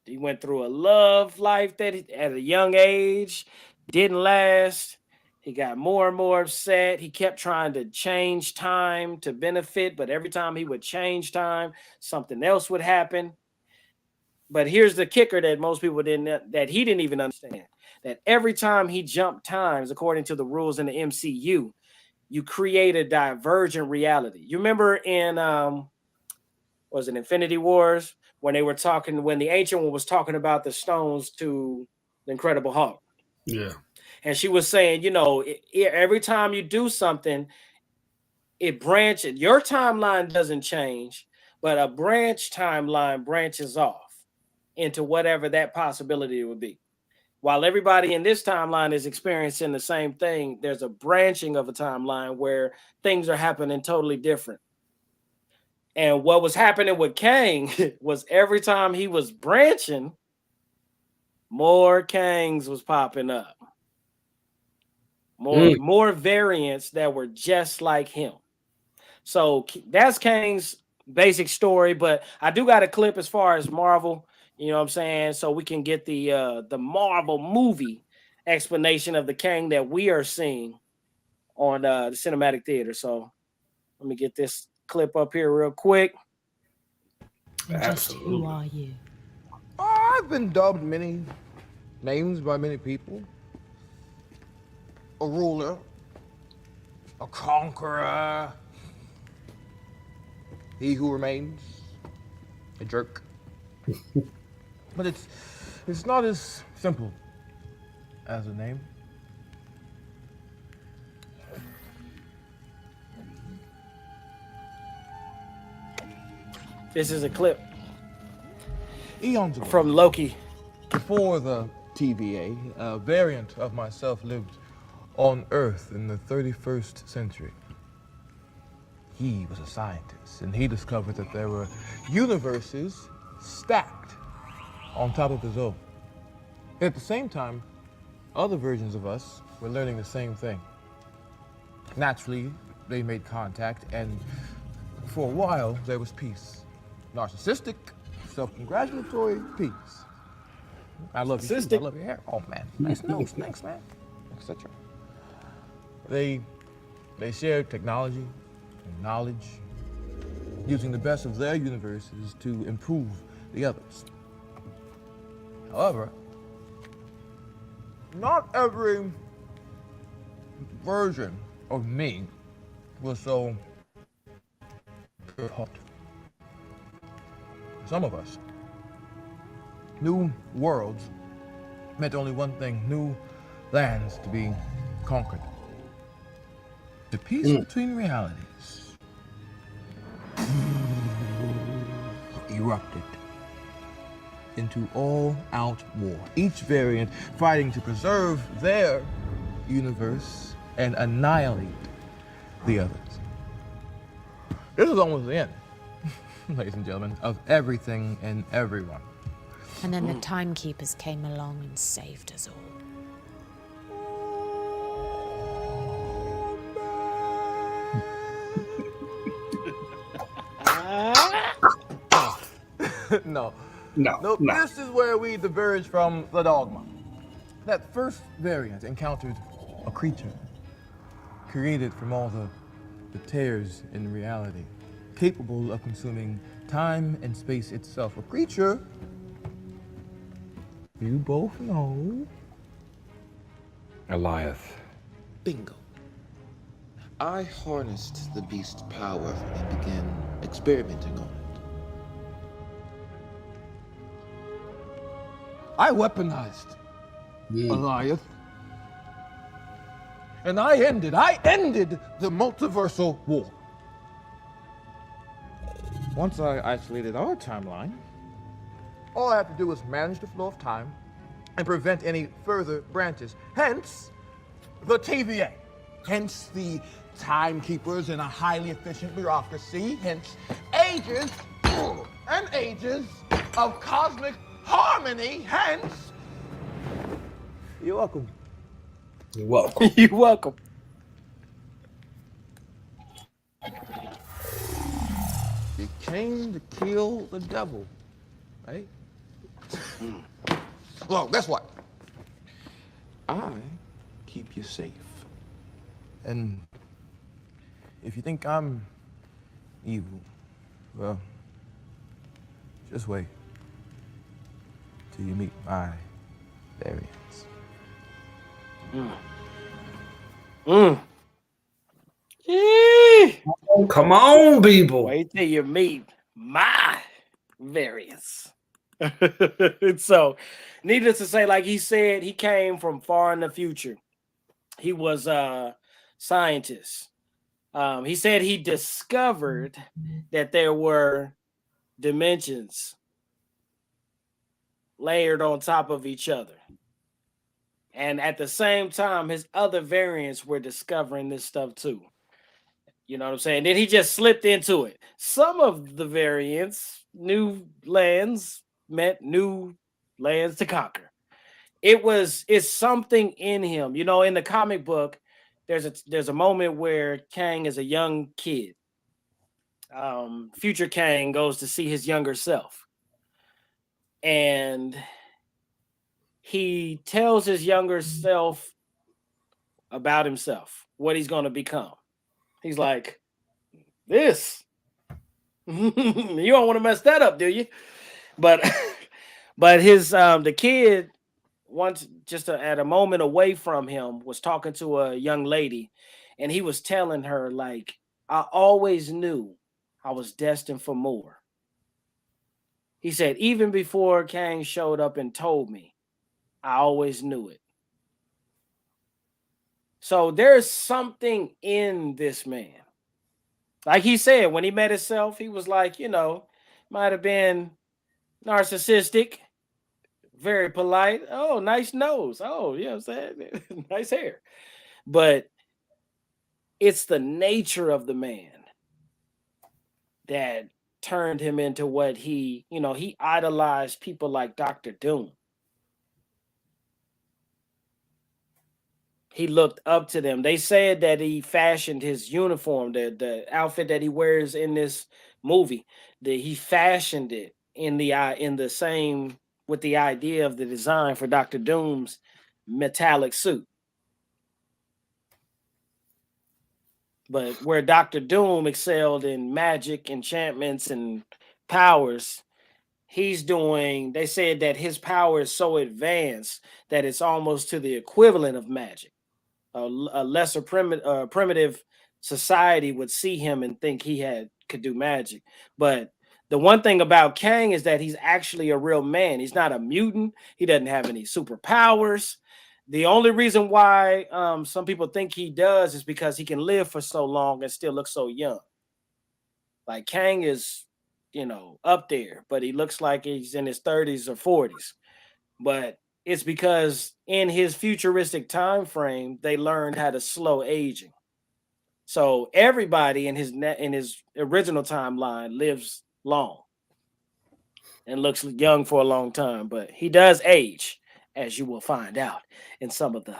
he went through a love life that at a young age didn't last. He got more and more upset. He kept trying to change time to benefit, but every time he would change time, something else would happen. But here's the kicker that most people that he didn't even understand, that every time he jumped times, according to the rules in the MCU, you create a divergent reality. You remember in was it Infinity Wars when the Ancient One was talking about the stones to the Incredible Hulk? Yeah. And she was saying, every time you do something, it branches. Your timeline doesn't change, but a branch timeline branches off into whatever that possibility would be. While everybody in this timeline is experiencing the same thing, there's a branching of a timeline where things are happening totally different. And what was happening with Kang was every time he was branching, more Kangs was popping up. More variants that were just like him. So that's Kang's basic story, but I do got a clip as far as Marvel, you know what I'm saying? So we can get the Marvel movie explanation of the Kang that we are seeing on the cinematic theater. So let me get this clip up here real quick. And just who are you? I've been dubbed many names by many people. A ruler, a conqueror, he who remains, a jerk. But it's not as simple as a name. This is a clip eons ago, from Loki. Before the TVA, a variant of myself lived on Earth in the 31st century. He was a scientist, and he discovered that there were universes stacked on top of his own. At the same time, other versions of us were learning the same thing. Naturally, they made contact, and for a while, there was peace. Narcissistic, self-congratulatory peace. I love your shoes, I love your hair. Oh man, nice nose, thanks man, etc. They shared technology and knowledge, using the best of their universes to improve the others. However, not every version of me was so hot. Some of us, new worlds meant only one thing: new lands to be conquered. The peace between realities erupted into all-out war, each variant fighting to preserve their universe and annihilate the others. This is almost the end, ladies and gentlemen, of everything and everyone. And then the timekeepers came along and saved us all. No. No. This is where we diverge from the dogma. That first variant encountered a creature created from all the tears in reality, capable of consuming time and space itself. A creature you both know. Goliath. Bingo. I harnessed the beast's power and began experimenting on it. I weaponized Goliath. And I ended the multiversal war. Once I isolated our timeline, all I have to do is manage the flow of time and prevent any further branches. Hence, the TVA. Hence, the timekeepers in a highly efficient bureaucracy. Hence, ages and ages of cosmic harmony. Hence, you're welcome. You're welcome. You're welcome. He came to kill the devil, right? Look, that's what. I keep you safe. And if you think I'm evil, well, just wait till you meet my variants. Come on, people. Wait till you meet my variants. So, needless to say, like he said, he came from far in the future. He was a scientist. He said he discovered that there were dimensions layered on top of each other. And at the same time, his other variants were discovering this stuff too. You know what I'm saying? Then he just slipped into it. Some of the variants, new lands meant new lands to conquer. It's something in him. You know, in the comic book, there's a moment where Kang is a young kid. Future Kang goes to see his younger self. And he tells his younger self about himself, what he's going to become. He's like, this. You don't want to mess that up, do you? But his the kid once just at a moment away from him was talking to a young lady, and he was telling her, like, I always knew I was destined for more. He said, even before Kang showed up and told me, I always knew it. So there's something in this man. Like he said, when he met himself, he was like, you know, might have been narcissistic, very polite. Oh, nice nose. Oh, you know what I'm saying? Nice hair. But it's the nature of the man that turned him into what he idolized people like Dr. Doom. He looked up to them. They said that he fashioned his uniform, the outfit that he wears in this movie, that he fashioned it in the same with the idea of the design for Dr. Doom's metallic suit. But where Dr. Doom excelled in magic, enchantments, and powers, they said that his power is so advanced that it's almost to the equivalent of magic. A lesser primitive society would see him and think he could do magic. But the one thing about Kang is that he's actually a real man. He's not a mutant. He doesn't have any superpowers. The only reason why some people think he does is because he can live for so long and still look so young. Like Kang is, up there, but he looks like he's in his 30s or 40s. But it's because in his futuristic time frame, they learned how to slow aging. So everybody in his original timeline lives long and looks young for a long time, but he does age, as you will find out in some of the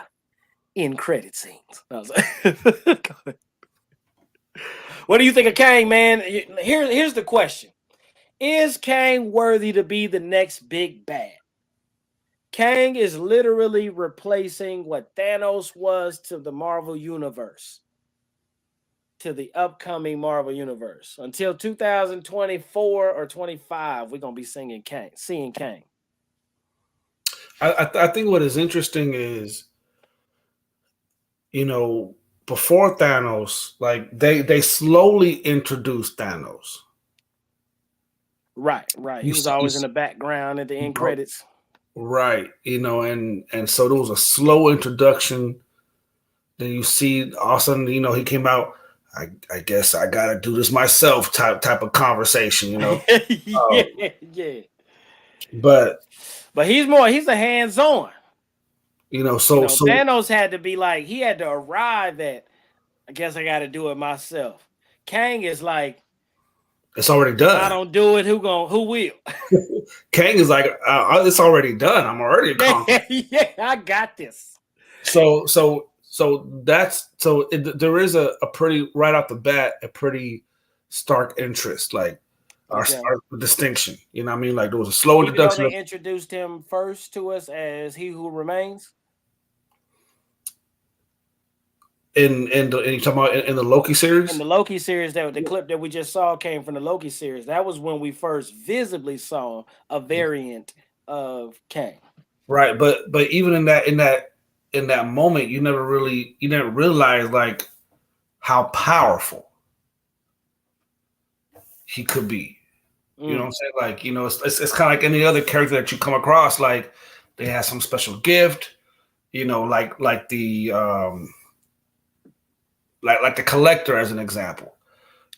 end credit scenes. What do you think of Kang, man? Here's the question: is Kang worthy to be the next big bad? Kang is literally replacing what Thanos was to the Marvel Universe, to the upcoming Marvel Universe. Until 2024 or 25, we're going to be seeing Kang. I think what is interesting is, before Thanos, like they slowly introduced Thanos. Right. He was always in the background at the end credits. Right, and so there was a slow introduction. Then you see all of a sudden, he came out. I guess I gotta do this myself. Type of conversation, Yeah. But he's a hands-on. So Thanos had to be like, he had to arrive at, I guess I got to do it myself. Kang is like, it's already done. I don't do it. Who will? Kang is like, it's already done. I'm already accomplished. Yeah, I got this. So there is a pretty right off the bat, a pretty stark interest. Like our Okay. distinction. You know what I mean? Like there was a slow Even though introduction. they introduced him first to us as He Who Remains. In you talking about in the Loki series? In the Loki series, that the clip that we just saw came from the Loki series. That was when we first visibly saw a variant of Kang. Right, but even in that moment, you never realize like how powerful he could be. You know what I'm saying? Like, it's kind of like any other character that you come across. Like they have some special gift. Like the like the Collector as an example.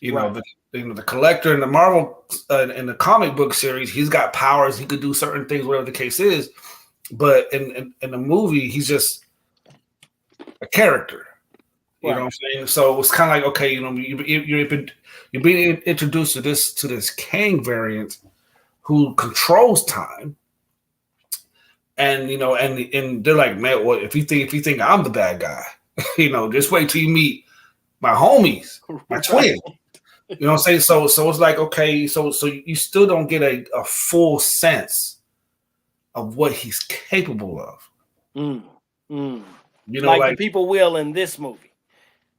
The Collector in the Marvel in the comic book series, he's got powers. He could do certain things, whatever the case is. But in the movie, he's just a character. You know what I'm saying? So it's kind of like, okay, you're being introduced to this Kang variant who controls time, and and they're like, man, well, if you think I'm the bad guy, just wait till you meet my homies, my twin. You know what I'm saying? So it's like, okay, so you still don't get a full sense of what he's capable of. Like the people will in this movie.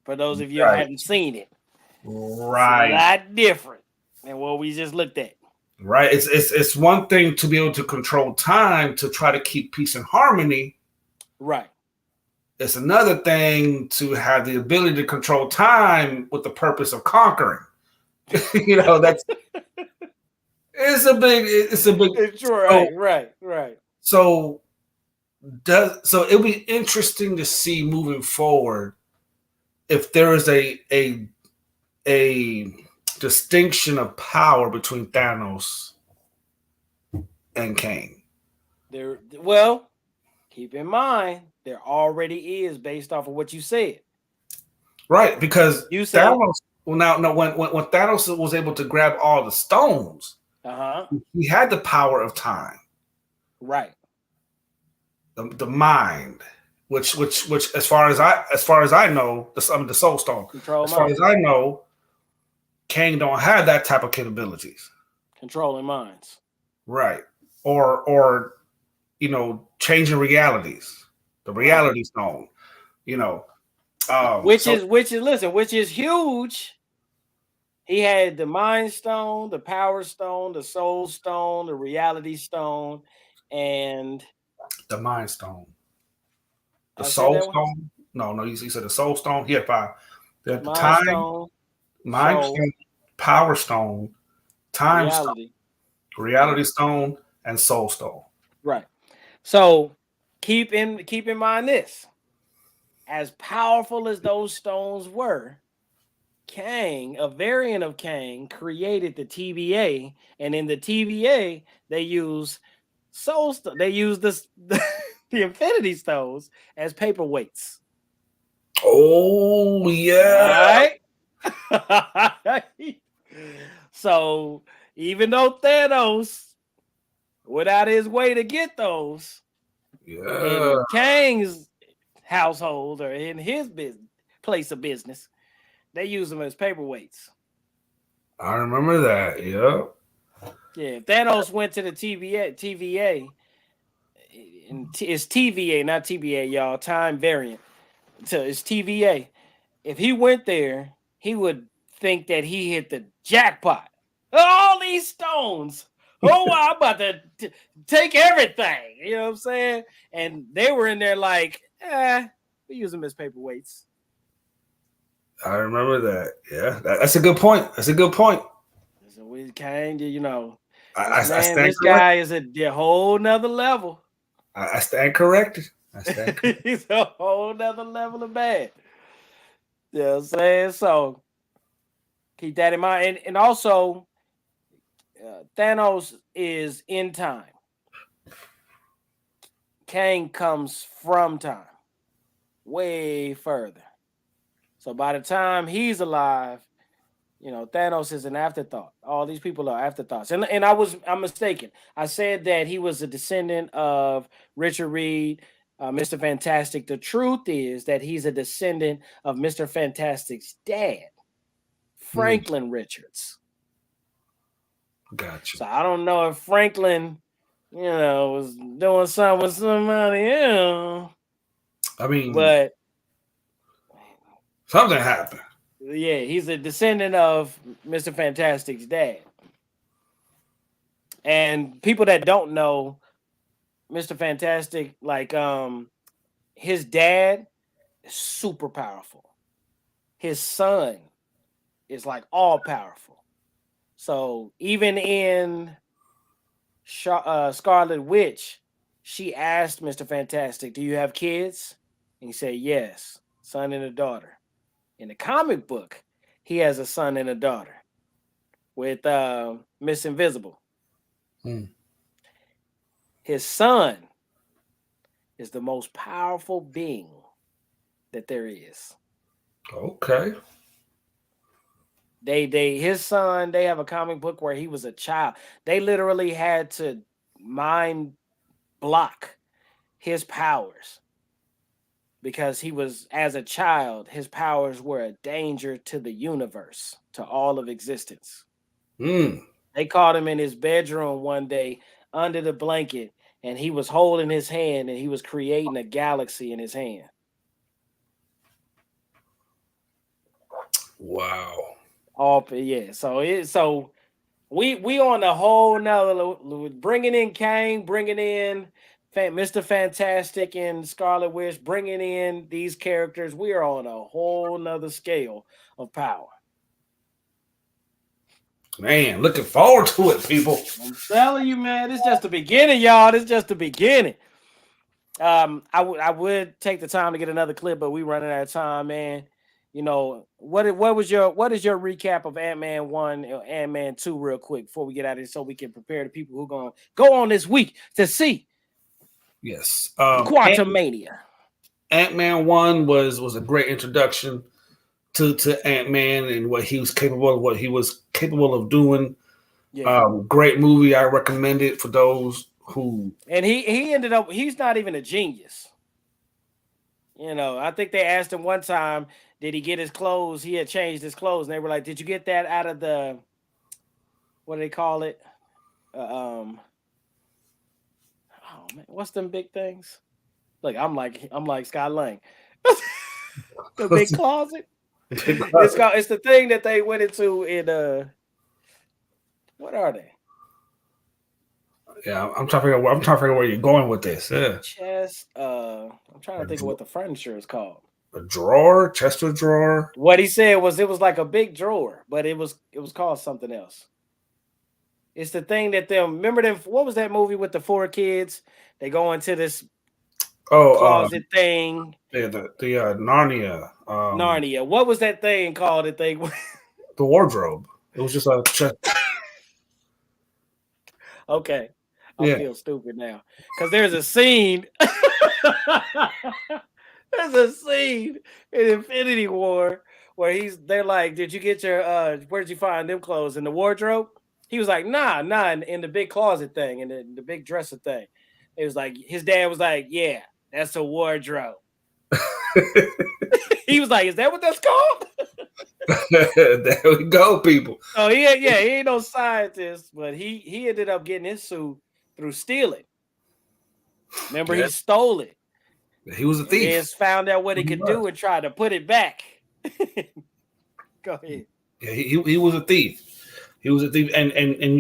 For those of you who haven't seen it, right, it's a lot different than what we just looked at. Right. It's one thing to be able to control time to try to keep peace and harmony. Right. It's another thing to have the ability to control time with the purpose of conquering. That's it's a big. It's right. So it'll be interesting to see moving forward if there is a distinction of power between Thanos and Kang. Well, keep in mind there already is, based off of what you said. Right, because you said Thanos. Well, now when Thanos was able to grab all the stones, he had the power of time. Right. The mind, which as far as I know, the Soul Stone. As far as I know, Kang don't have that type of capabilities. Controlling minds. Right. Or changing realities. The reality stone. Which is huge. He had the Mind Stone, the Power Stone, the Soul Stone, the Reality Stone, and the Mind Stone. The Soul Stone? No, he said the Soul Stone. He had 5. At the time, Stone, Mind Stone, Power Stone, Time Stone, Reality Stone, and Soul Stone. Right. So keep in mind this. As powerful as those stones were, Kang, a variant of Kang, created the TVA, and in the TVA they use Soul Stone. They use the Infinity Stones as paperweights. Oh yeah. Right? So even though Thanos went out his way to get those, in Kang's household or in his place of business, they use them as paperweights. I remember that. Yeah. Yeah. Thanos went to the TVA. It's TVA, not TBA, y'all. Time variant. So it's TVA. If he went there, he would think that he hit the jackpot. All these stones. Oh, I'm about to take everything. You know what I'm saying? And they were in there like, we use them as paperweights. I remember that. Yeah, that's a good point. So we kind of, this guy is a whole nother level. I stand corrected. He's a whole nother level of bad. You know what I'm saying? So keep that in mind. And also, Thanos is in time. Kang comes from time. Way further. So by the time he's alive, Thanos is an afterthought. All these people are afterthoughts. And I'm mistaken. I said that he was a descendant of Richard Reed, Mr. Fantastic. The truth is that he's a descendant of Mr. Fantastic's dad, Franklin Richards. Gotcha. So I don't know if Franklin, was doing something with somebody else. I mean, but something happened. Yeah, he's a descendant of Mr. Fantastic's dad. And people that don't know Mr. Fantastic, like his dad is super powerful. His son is like all powerful. So even in Scarlet Witch, she asked Mr. Fantastic, "Do you have kids?" And he said, "Yes, son and a daughter." In the comic book, he has a son and a daughter with Miss Invisible. His son is the most powerful being that there is. Okay. His son, they have a comic book where he was a child. They literally had to mind block his powers because he was, as a child, his powers were a danger to the universe, to all of existence. They caught him in his bedroom one day under the blanket, and he was holding his hand and he was creating a galaxy in his hand. Wow. So we on a whole nother, bringing in Kang, bringing in Mr. Fantastic and Scarlet Witch, bringing in these characters. We are on a whole nother scale of power. Man, looking forward to it, people. I'm telling you, man, this is just the beginning, y'all. This is just the beginning. I would take the time to get another clip, but we running out of time, man. What is your recap of Ant-Man 1 and Ant-Man 2 real quick before we get out of here, so we can prepare the people who are going to go on this week to see Yes. Quantumania. Ant-Man 1 was a great introduction to Ant-Man and what he was capable of doing. Yeah. Great movie. I recommend it for those who. And he ended up, he's not even a genius. I think they asked him one time, did he get his clothes? He had changed his clothes. And they were like, did you get that out of the, what do they call it? Oh man, what's them big things? Look, I'm like Scott Lang. The big closet. It's the thing that they went into in what are they? Yeah, I'm trying to figure out where you're going with this. Yeah. Chest. I'm trying to think of what the furniture is called. A drawer, chest of drawer. What he said was it was like a big drawer, but it was called something else. It's the thing that remember them. What was that movie with the 4 kids? They go into this closet thing. Yeah, the Narnia. Narnia. What was that thing called? The wardrobe. It was just a chest. Okay. I feel stupid now. Because there's a scene. There's a scene in Infinity War where they're like, did you get your where did you find them clothes? In the wardrobe? He was like, nah, in the big closet thing, in the big dresser thing. It was like his dad was like, yeah, that's a wardrobe. He was like, is that what that's called? There we go, people. Oh, he ain't no scientist, but he ended up getting his suit through stealing. Remember, he stole it. He was a thief. He just found out what he could do and tried to put it back. Go ahead. Yeah, he was a thief. He was a thief, and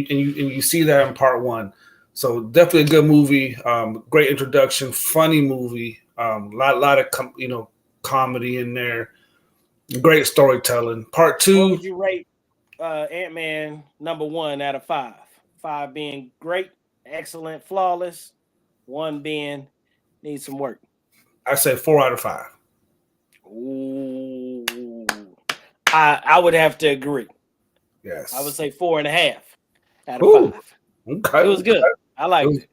you see that in part 1. So definitely a good movie. Great introduction, funny movie. Lot of comedy in there. Great storytelling. Part 2. What would you rate Ant-Man number 1 out of 5? 5 being great, excellent, flawless. 1 being needs some work. I say 4 out of 5. Ooh, I would have to agree. Yes, I would say 4.5 out of 5. Okay, it was good. I liked it.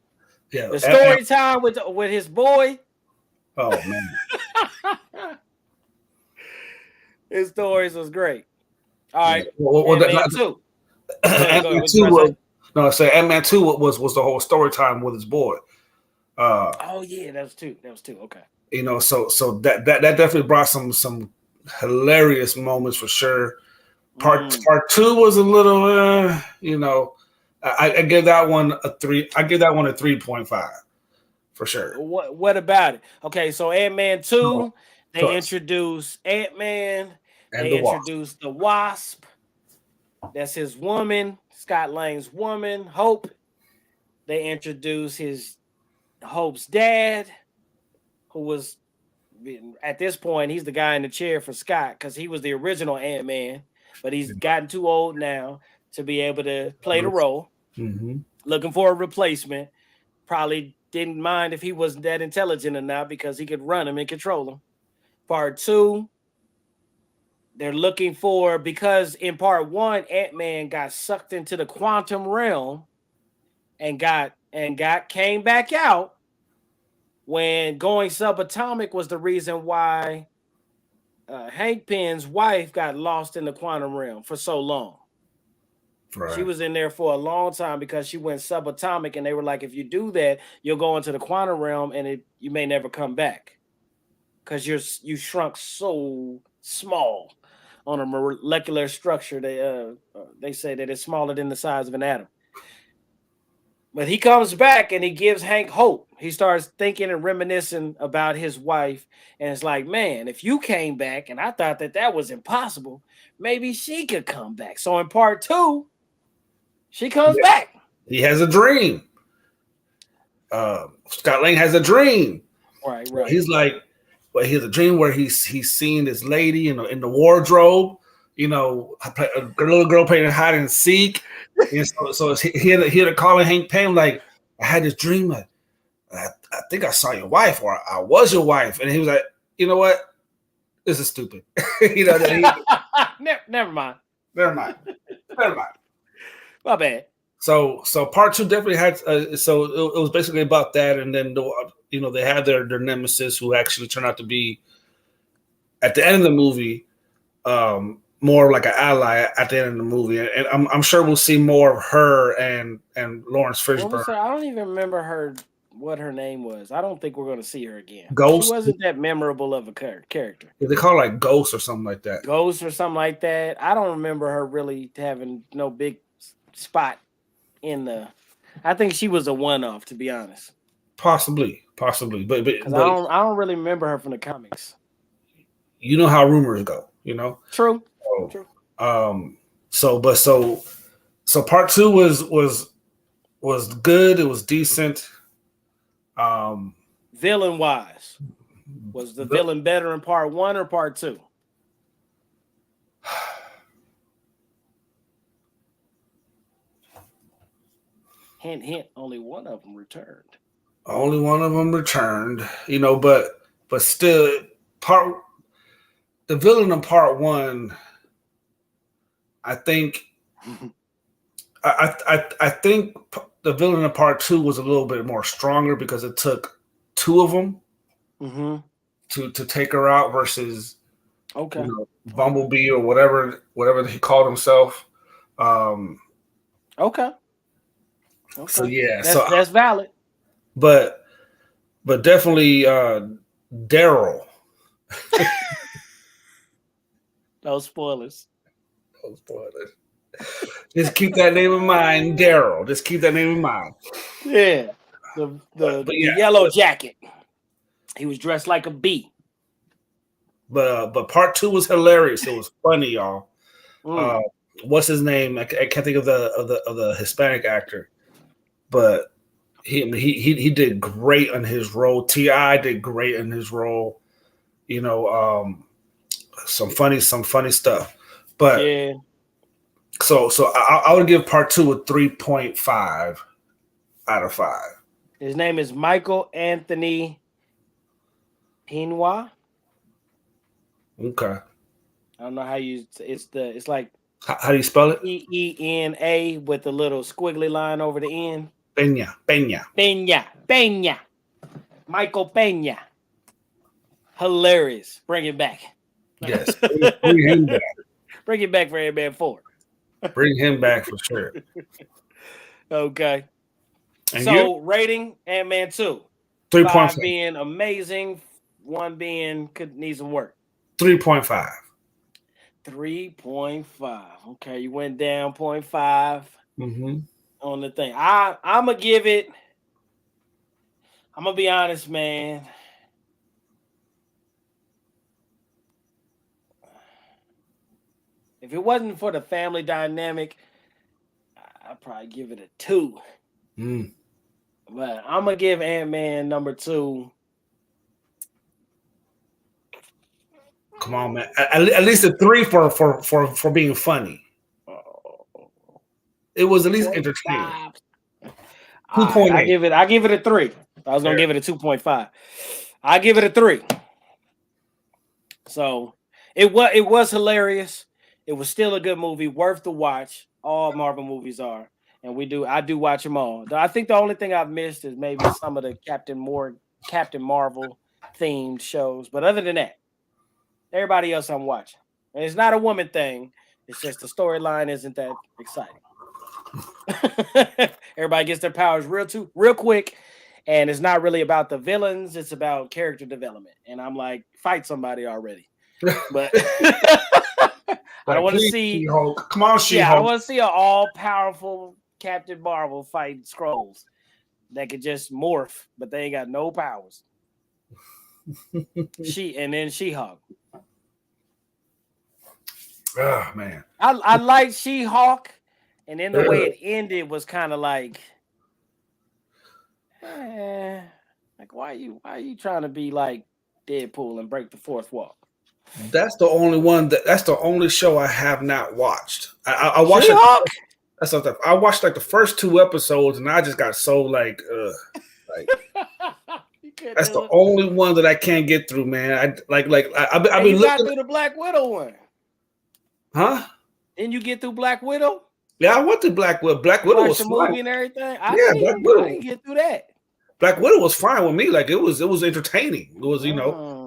Yeah, the story time with his boy. Oh man, his stories was great. All right, Ant-Man 2. Ant-Man 2 no, I say Ant-Man 2 was the whole story time with his boy. Oh yeah, that was 2. Okay. So that definitely brought some hilarious moments for sure. Part 2 was a little, I give that one a 3. I give that one a 3.5 for sure. What about it? Okay, so Ant-Man 2, they Trust. introduce Ant-Man, And they the Wasp. introduce the Wasp. That's his woman, Scott Lang's woman, Hope. They introduce his Hope's dad, who was at this point, he's the guy in the chair for Scott because he was the original Ant-Man, but he's gotten too old now to be able to play the role. Mm-hmm. Looking for a replacement. Probably didn't mind if he wasn't that intelligent or not because he could run him and control him. Part 2, they're looking for, because in part 1, Ant-Man got sucked into the quantum realm and came back out when going subatomic was the reason why Hank Pym's wife got lost in the quantum realm for so long. Right. She was in there for a long time because she went subatomic, and they were like, if you do that, you'll go into the quantum realm and you may never come back because you shrunk so small on a molecular structure. They say that it's smaller than the size of an atom. But he comes back and he gives Hank hope. He starts thinking and reminiscing about his wife. And it's like, man, if you came back, and I thought that was impossible, maybe she could come back. So in part 2, she comes back. He has a dream. Scott Lang has a dream. Right. He's like, well, he has a dream where he's seeing this lady in the wardrobe. You know, a little girl playing hide and seek. And so he had to call Hank Pym like, I had this dream. Like, I think I saw your wife, or I was your wife. And he was like, you know what? This is stupid. You know, never mind. My bad. So part 2 definitely had. So it was basically about that, and then they had their nemesis, who actually turned out to be, at the end of the movie, more like an ally at the end of the movie, and I'm sure we'll see more of her and Lawrence Fishburne. I don't even remember what her name was. I don't think we're going to see her again. Ghost. She wasn't that memorable of a character. They call her like Ghost or something like that. Ghost or something like that. I don't remember her really having no big spot in the. I think she was a one-off, to be honest. Possibly, but I don't really remember her from the comics. You know how rumors go, you know. True. True. So part 2 was good. It was decent. Villain wise, was the villain better in part 1 or part 2? Hint, hint. Only one of them returned. Only one of them returned. You know, but still, the villain in part 1. I think I think the villain in part 2 was a little bit more stronger because it took 2 of them to take her out versus Bumblebee or whatever he called himself. Okay. So yeah, that's valid. But definitely Daryl. No spoilers. Just keep that name in mind, Daryl. Just keep that name in mind. Yeah, the yellow jacket. He was dressed like a bee. But part 2 was hilarious. It was funny, y'all. What's his name? I can't think of the Hispanic actor, but he did great on his role. T.I. did great in his role. You know, some funny stuff. But yeah. So I would give part 2 a 3.5 out of 5. His name is Michael Anthony Pinoy. Okay. I don't know how you. It's like. How do you spell it? Pena with a little squiggly line over the end. Pena. Michael Pena. Hilarious. Bring it back. Yes. Bring him back. Bring it back for Ant-Man 4. Bring him back for sure. Okay. And so rating Ant-Man 2. 3.5 being amazing. 1 being could need some work. 3.5. 3.5. Okay, you went down 0.5 on on the thing. I'm gonna give it. I'm gonna be honest, man. If it wasn't for the family dynamic, I'd probably give it a 2. But I'm gonna give Ant-Man number 2. Come on, man. At least a 3 for being funny. It was at least entertaining. 2.8. I give it a 3. I was gonna give it a 2.5. I give it a 3. So it was hilarious. It was still a good movie, worth the watch. All Marvel movies are, and I do watch them all. I think the only thing I've missed is maybe some of the Captain Marvel themed shows, but other than that, everybody else I'm watching. And it's not a woman thing. It's just the storyline isn't that exciting. Everybody gets their powers real quick, and it's not really about the villains. It's about character development. And I'm like, fight somebody already. But I don't want to see She-Hulk. Come on, She-Hulk. Yeah, I don't want to see an all-powerful Captain Marvel fighting Skrulls that could just morph, but they ain't got no powers. She-Hulk. Oh man, I like She-Hulk, and then the way it ended was kind of like, like why are you trying to be like Deadpool and break the fourth wall? That's the only one that's the only show I have not watched. I watched She-Hulk. That's something. I watched like the first 2 episodes, and I just got so like that's the only one that I can't get through, man. I've been got through the Black Widow one, huh? Didn't you get through Black Widow? Yeah, I went through Black Widow. Black Widow was the fine. movie and everything. Black Widow. I didn't get through that. Black Widow was fine with me. Like it was entertaining. It was, you know.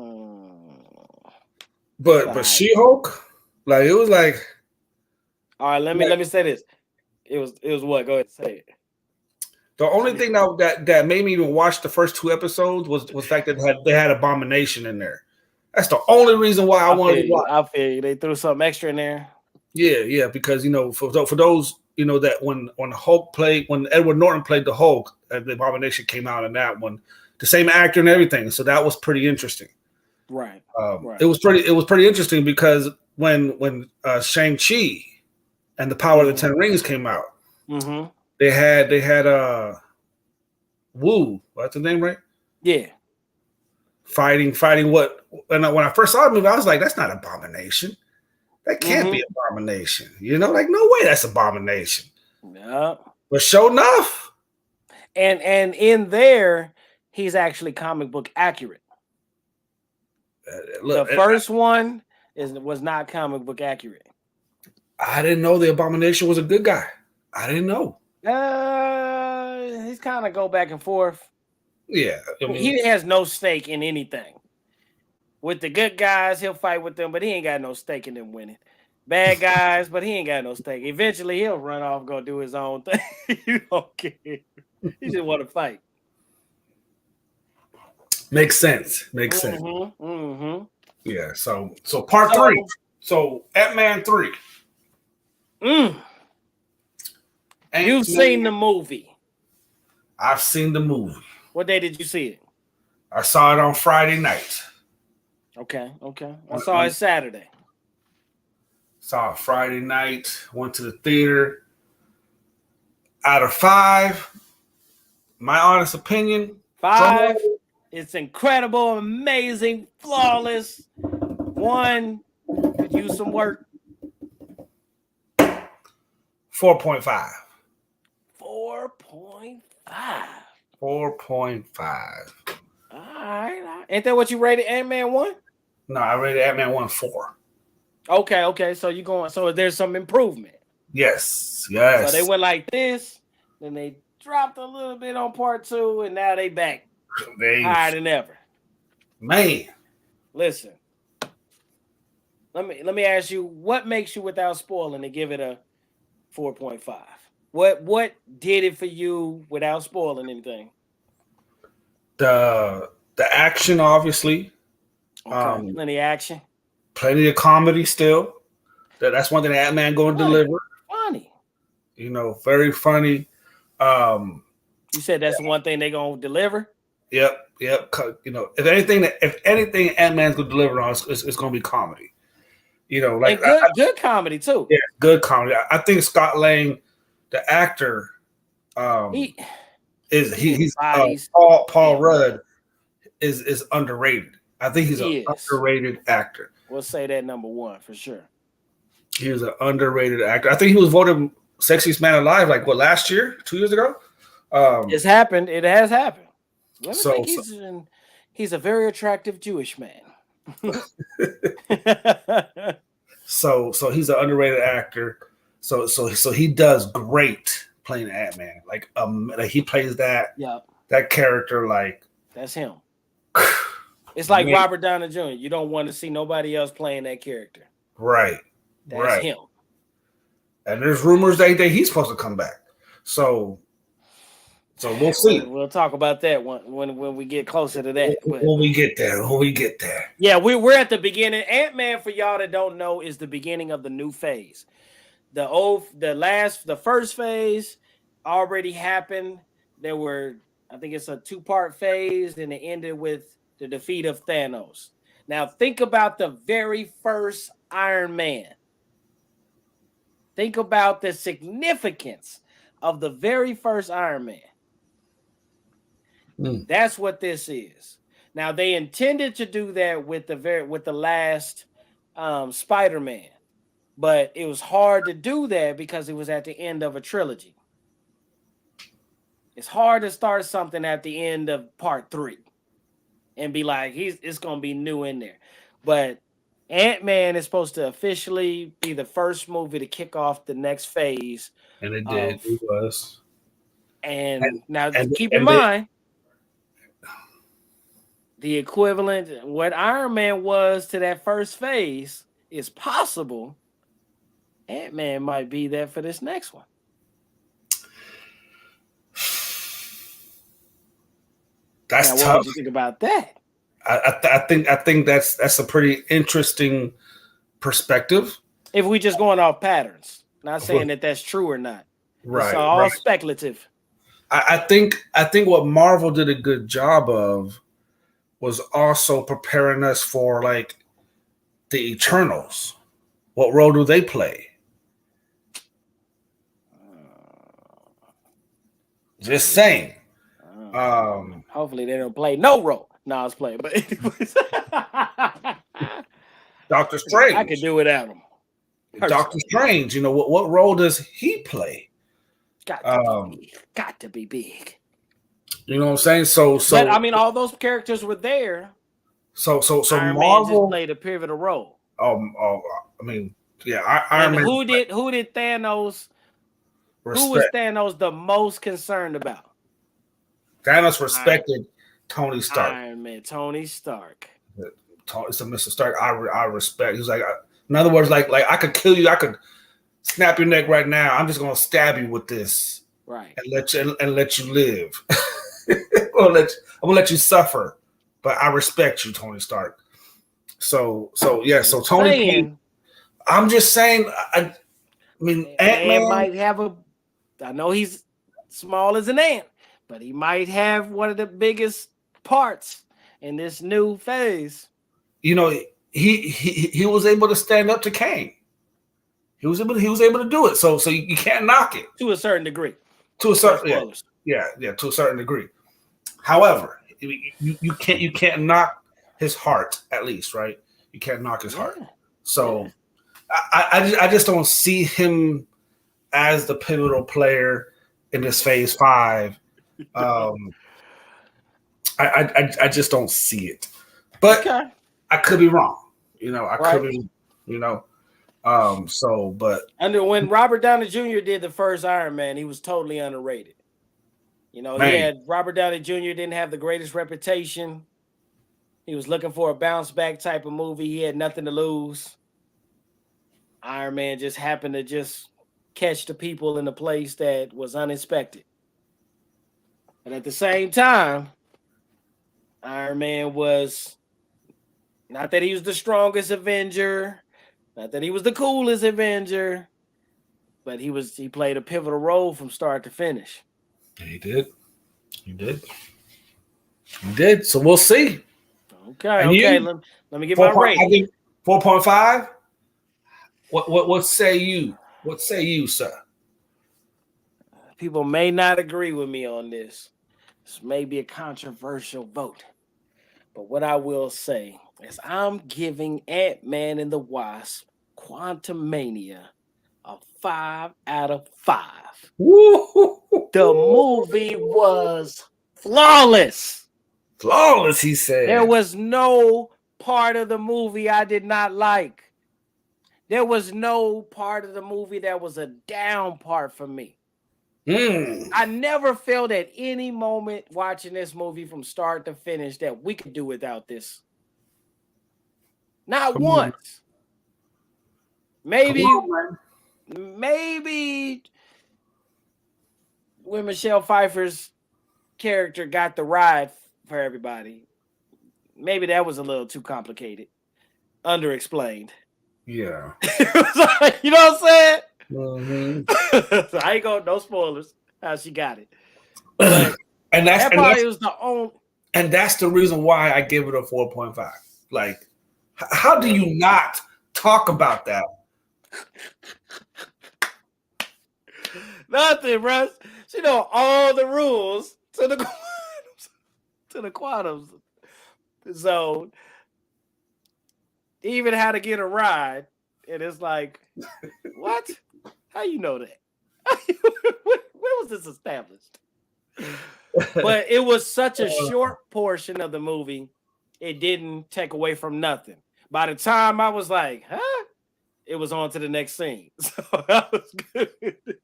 But She-Hulk, like it was like. All right, let me say this. It was what? Go ahead, say it. The only thing that made me even watch the first 2 episodes was the fact that they had Abomination in there. That's the only reason why I wanted to watch. I feel you. They threw something extra in there. Yeah, because you know, for those you know that when Edward Norton played the Hulk, the Abomination came out in that one, the same actor and everything. So that was pretty interesting. Right. It was pretty interesting because when Shang-Chi and the Power of the 10 Rings came out, they had Wu, what's the name, right? Yeah. Fighting what? When I first saw the movie, I was like, that's not Abomination. That can't be Abomination. You know, like no way that's Abomination. Yeah. But sure enough. And in there, he's actually comic book accurate. The first one was not comic book accurate. I didn't know the Abomination was a good guy. I didn't know. He's kind of go back and forth. Yeah. I mean, he has no stake in anything. With the good guys, he'll fight with them, but he ain't got no stake in them winning. Bad guys, but he ain't got no stake. Eventually, he'll run off, go do his own thing. You don't care. He just want to fight. Makes sense. Yeah. So part 3. So Ant-Man 3. You've seen the movie. I've seen the movie. What day did you see it? I saw it on Friday night. Okay. I saw it Saturday. Saw it Friday night. Went to the theater. Out of 5, my honest opinion, 5. It's incredible, amazing, flawless. 1 could use some work. 4.5. 4.5. 4.5. All right. Ain't that what you rated Ant-Man 1? No, I rated Ant-Man 1 4. Okay. So there's some improvement. Yes. So they went like this, then they dropped a little bit on part 2, and now they back higher than ever. Man. Listen. Let me ask you, what makes you, without spoiling, to give it a 4.5? What did it for you without spoiling anything? The action, obviously. Okay. Plenty of action. Plenty of comedy still. That's one thing that Ant-Man going to deliver. Funny. You know, very funny. You said that's the one thing they're gonna deliver. Yep. You know, if anything, Ant-Man's gonna deliver on, it's gonna be comedy. You know, like and good comedy too. Yeah, good comedy. I think Scott Lang, the actor, he's Paul Rudd is underrated. I think he's an underrated actor. We'll say that number one for sure. He was an underrated actor. I think he was voted sexiest man alive like last year, 2 years ago. It's happened. It has happened. Let me think he's a very attractive Jewish man. So he's an underrated actor. So he does great playing Ant-Man. Like he plays that character like that's him. It's like Robert Downey Jr. You don't want to see nobody else playing that character. Right. That's him. And there's rumors that he's supposed to come back. So we'll see. We'll talk about that when we get closer to that. When we get there. Yeah, we're at the beginning. Ant-Man, for y'all that don't know, is the beginning of the new phase. The first phase already happened. There were, I think it's a 2-part phase, and it ended with the defeat of Thanos. Now think about the very first Iron Man. Think about the significance of the very first Iron Man. That's what this is. Now they intended to do that with the last Spider-Man, but it was hard to do that because it was at the end of a trilogy. It's hard to start something at the end of part 3 and be like, it's gonna be new in there. But Ant-Man is supposed to officially be the first movie to kick off the next phase. And it did. It was. And keep in mind, the equivalent, what Iron Man was to that first phase is possible. Ant-Man might be there for this next one. That's tough. What do you think about that? I think that's a pretty interesting perspective. If we just going off patterns, not saying that that's true or not. Right. It's all speculative. I think what Marvel did a good job of was also preparing us for like the Eternals. What role do they play? Just saying. Hopefully they don't play no role. No, I was playing, but anyways. Doctor Strange. I could do without him. Doctor Strange, you know, what role does he play? Got to be big. You know what I'm saying? So but I mean, all those characters were there. So Iron Marvel Man just played a pivotal role. I mean, yeah, Iron Man. Who did Thanos? Who was Thanos the most concerned about? Thanos respected Tony Stark. Iron Man, Tony Stark. So Mr. Stark, I respect. He's like, in other words, like I could kill you, I could snap your neck right now. I'm just gonna stab you with this, right, and let you live. I'm gonna let you suffer, but I respect you, Tony Stark. So yeah, so Tony. I'm just saying. I mean, Ant-Man might have a. I know he's small as an ant, but he might have one of the biggest parts in this new phase. You know, he was able to stand up to Kang. He was able to do it. So you can't knock it to a certain degree. To a certain yeah, to a certain degree. However, you can't knock his heart, at least, right? You can't knock his heart. So I just don't see him as the pivotal player in this phase 5. I just don't see it. But I could be wrong. You know, could be, you know. But when Robert Downey Jr. did the first Iron Man, he was totally underrated. You know, Robert Downey Jr. didn't have the greatest reputation. He was looking for a bounce back type of movie. He had nothing to lose. Iron Man just happened to just catch the people in a place that was unexpected. But at the same time, Iron Man was not that he was the strongest Avenger, not that he was the coolest Avenger, but he played a pivotal role from start to finish. He did. He did. He did. So we'll see. Okay, And okay. you? Let me get my rating. I think 4.5. What say you? What say you, sir? People may not agree with me on this. This may be a controversial vote. But what I will say is I'm giving Ant-Man and the Wasp Quantumania a 5 out of 5. Woo! The movie was flawless. Flawless, he said. There was no part of the movie I did not like. There was no part of the movie that was a down part for me. I never felt at any moment watching this movie from start to finish that we could do without this. Not once. Maybe when Michelle Pfeiffer's character got the ride for everybody, maybe that was a little too complicated, underexplained. Yeah. You know what I'm saying? Mm-hmm. So I ain't going, no spoilers, how she got it. But and that probably was the only. And that's the reason why I give it a 4.5. Like, how do you not talk about that? Nothing, Russ. She know all the rules to the quantum zone. Even how to get a ride. And it's like, what? How you know that? Where was this established? But it was such a short portion of the movie, it didn't take away from nothing. By the time I was like, huh? It was on to the next scene. So that was good.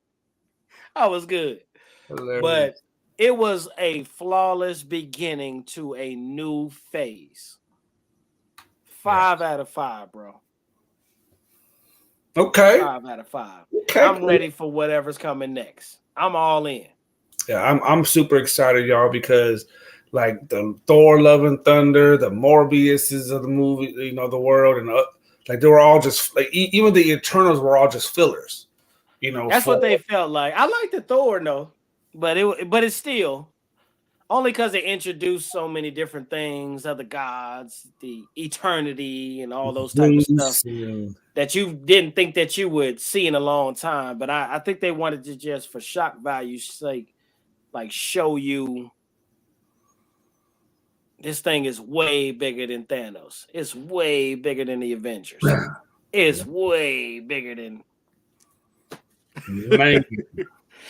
I was good. Hilarious. But it was a flawless beginning to a new phase. 5 out of 5, bro. Okay. 5 out of 5. Okay. I'm ready for whatever's coming next. I'm all in. Yeah, I'm super excited, y'all, because like the Thor, Love and Thunder, the Morbiuses of the movie, you know, the world, and like they were all just like even the Eternals were all just fillers. You know, that's what they felt like. I like the Thor though, but it's still only because they introduced so many different things, other gods, the eternity, and all those type of stuff that you didn't think that you would see in a long time. But I think they wanted to just for shock value's sake, like show you this thing is way bigger than Thanos. It's way bigger than the Avengers. It's way bigger than. Man.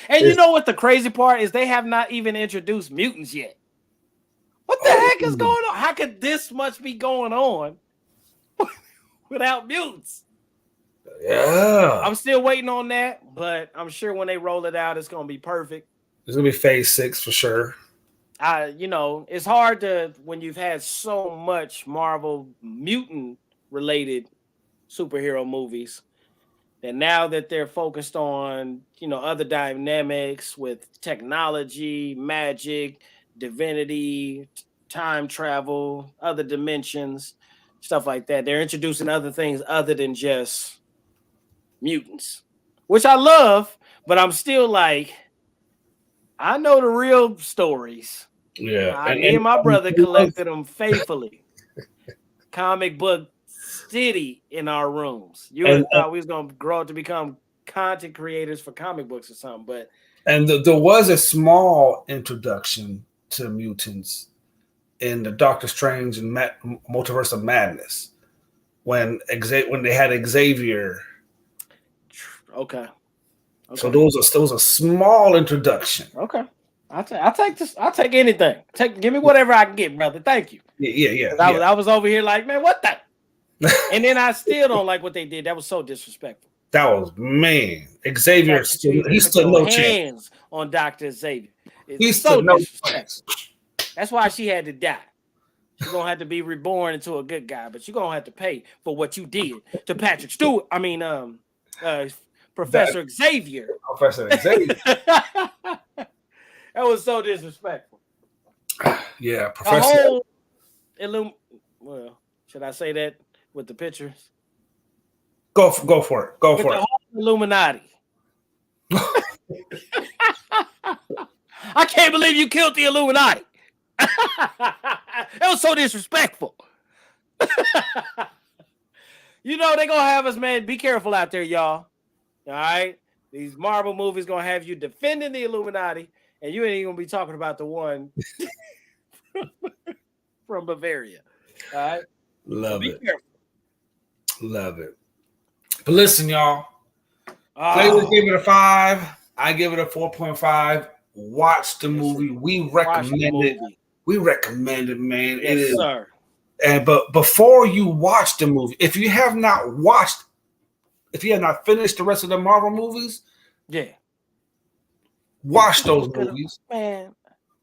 And you know what the crazy part is? They have not even introduced mutants yet. What the heck is going on? How could this much be going on without mutants? Yeah. I'm still waiting on that, but I'm sure when they roll it out, it's going to be perfect. It's going to be phase 6 for sure. It's hard to, when you've had so much Marvel mutant related superhero movies, and now that they're focused on, other dynamics with technology, magic, divinity, time travel, other dimensions, stuff like that. They're introducing other things other than just mutants, which I love, but I'm still like, I know the real stories. Yeah. Me and my brother collected them faithfully. Comic book city in our rooms. You would have thought we was going to grow up to become content creators for comic books or something, but there was a small introduction to mutants in the Doctor Strange and Multiverse of Madness when they had Xavier. Okay. So there was a small introduction. Okay. I'll take this. I'll take anything. Give me whatever I can get, brother. Thank you. Yeah. I was over here like, man, what the? And then I still don't like what they did. That was so disrespectful. That was Xavier. He stood no chance on Dr. Xavier. He stood no chance. That's why she had to die. She's gonna have to be reborn into a good guy, but you're gonna have to pay for what you did to Patrick Stewart. I mean, Professor Xavier. Professor Xavier. That was so disrespectful. Yeah, Professor. Well, should I say that with the pictures? Go for it. Go for it. The whole Illuminati. I can't believe you killed the Illuminati. That was so disrespectful. You know they're gonna have us, man. Be careful out there, y'all. All right, these Marvel movies gonna have you defending the Illuminati, and you ain't even gonna be talking about the one from Bavaria. All right, Love it. Careful. Love it. But listen, y'all. Flavor gave it a 5. I give it a 4.5. Watch the movie. We recommend it. We recommend it, man. Yes, it is. Sir. And but before you watch the movie, if you have not finished the rest of the Marvel movies, watch those movies. Man.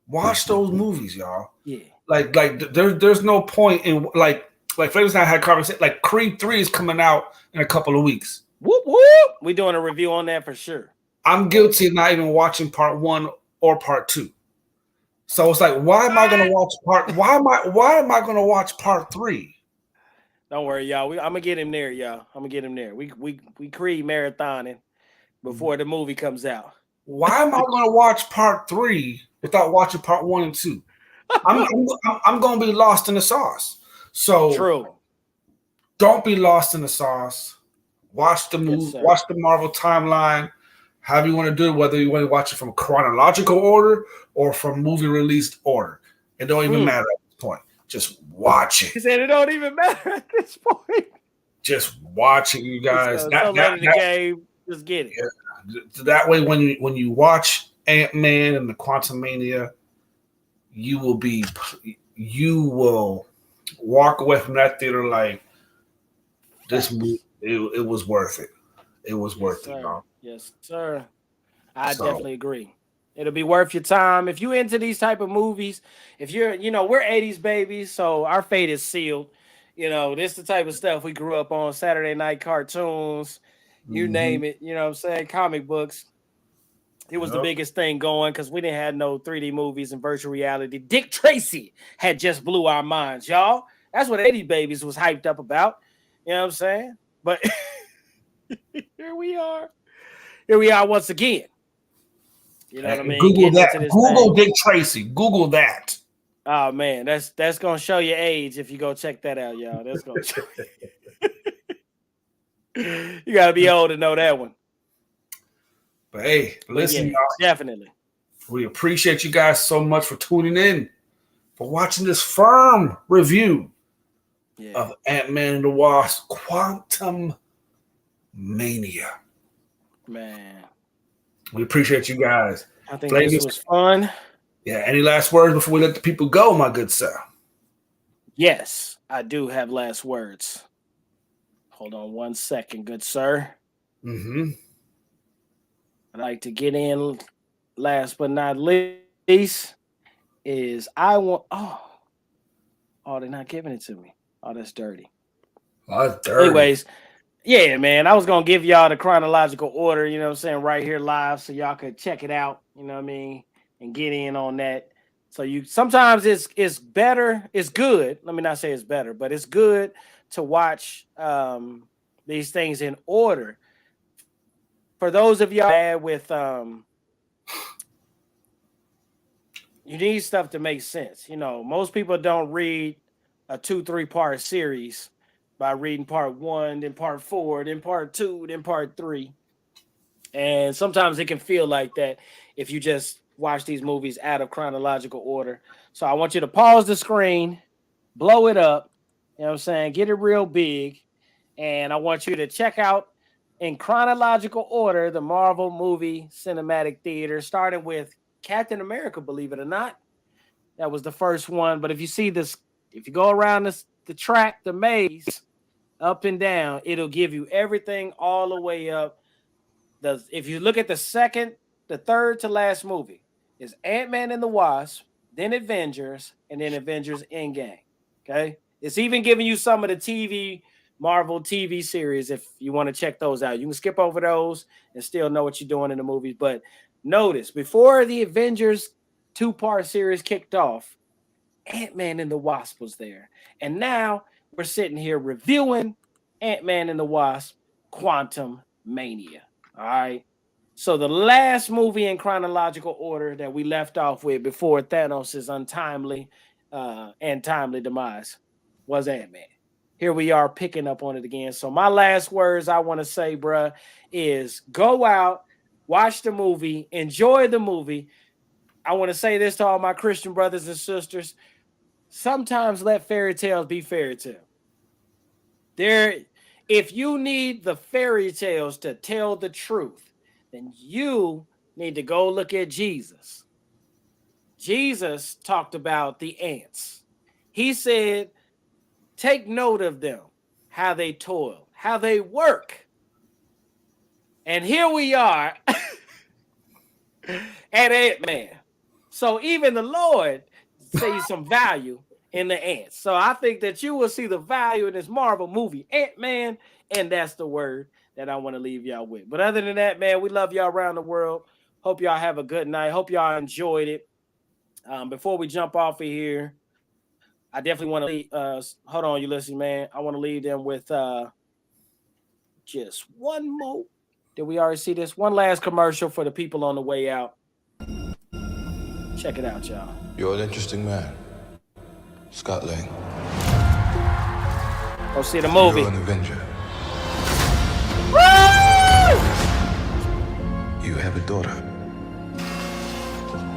Watch those movies, y'all. Yeah. Like there's no point in like Flavors and I had conversation. Like Creed 3 is coming out in a couple of weeks. Whoop whoop. We doing a review on that for sure. I'm guilty of not even watching part 1 or part 2. So it's like, why am I going to watch why am I going to watch part 3? Don't worry, y'all. I'm gonna get him there, y'all. I'm gonna get him there. We Creed marathoning before the movie comes out. Why am I going to watch part 3 without watching part 1 and 2? I'm going to be lost in the sauce. So true. Don't be lost in the sauce. Watch the movie. Watch the Marvel timeline. However you want to do it, whether you want to watch it from chronological order or from movie released order. It don't even matter at this point. Just watch it. He said it don't even matter at this point. Just watch it, you guys. So late in the game, just get it. Yeah. That way, when you watch Ant-Man and the Quantumania, you will walk away from that theater like this movie. It was worth it. It was worth it, y'all. Yes, sir. I definitely agree. It'll be worth your time. If you're into these type of movies, if you're, we're 80s babies, so our fate is sealed. This is the type of stuff we grew up on, Saturday night cartoons, you name it, you know what I'm saying, comic books. It was the biggest thing going because we didn't have no 3D movies and virtual reality. Dick Tracy had just blew our minds, y'all. That's what 80s babies was hyped up about. You know what I'm saying? But here we are. Here we are once again. You know what I mean? Google that. Google Dick Tracy. Google that. Oh man, that's gonna show your age if you go check that out, y'all. That's gonna show you gotta be old to know that one. But hey, listen, y'all. Definitely. We appreciate you guys so much for tuning in, for watching this F.I.R.M review of Ant-Man and the Wasp: Quantumania. Man, we appreciate you guys. I think this was fun. Yeah. Any last words before we let the people go, my good sir? Yes, I do have last words. Hold on 1 second, good sir. Mm-hmm. I'd like to get in last but not least is I want they're not giving it to me. Oh, that's dirty. Oh, that's dirty. Anyways, yeah, man, I was gonna give y'all the chronological order, you know what I'm saying, right here live so y'all could check it out, you know what I mean, and get in on that. So sometimes it's better, it's good. Let me not say it's better, but it's good to watch these things in order. For those of y'all bad with you need stuff to make sense. Most people don't read a 2-3 part series by reading part 1, then part 4, then part 2, then part 3. And sometimes it can feel like that if you just watch these movies out of chronological order. So I want you to pause the screen, blow it up, you know what I'm saying, get it real big. And I want you to check out in chronological order the Marvel movie cinematic theater, starting with Captain America, believe it or not. That was the first one. But if you see this, if you go around the track, the maze, up and down, it'll give you everything all the way up. If you look at the third to last movie, is Ant-Man and the Wasp, then Avengers, and then Avengers Endgame. Okay? It's even giving you some of the Marvel TV series if you want to check those out. You can skip over those and still know what you're doing in the movies. But notice, before the Avengers 2-part series kicked off, Ant-Man and the Wasp was there. And now we're sitting here reviewing Ant-Man and the Wasp: Quantumania. All right. So the last movie in chronological order that we left off with before Thanos' untimely and timely demise was Ant-Man. Here we are picking up on it again. So my last words I want to say, bruh, is go out, watch the movie, enjoy the movie. I want to say this to all my Christian brothers and sisters. Sometimes let fairy tales be fairy tales. If you need the fairy tales to tell the truth, then you need to go look at Jesus. Jesus talked about the ants. He said, take note of them, how they toil, how they work. And here we are at Ant-Man. So even the Lord sees some value in the ants. So I think that you will see the value in this Marvel movie, Ant-Man, and that's the word that I want to leave y'all with. But other than that, man, we love y'all around the world. Hope y'all have a good night. Hope y'all enjoyed it. Before we jump off of here, I definitely want to leave, hold on, Ulysses, man. I want to leave them with just one more. Did we already see this? One last commercial for the people on the way out. Check it out, y'all. You're an interesting man, Scott Lang. Go see the movie. You're an Avenger. Woo! You have a daughter.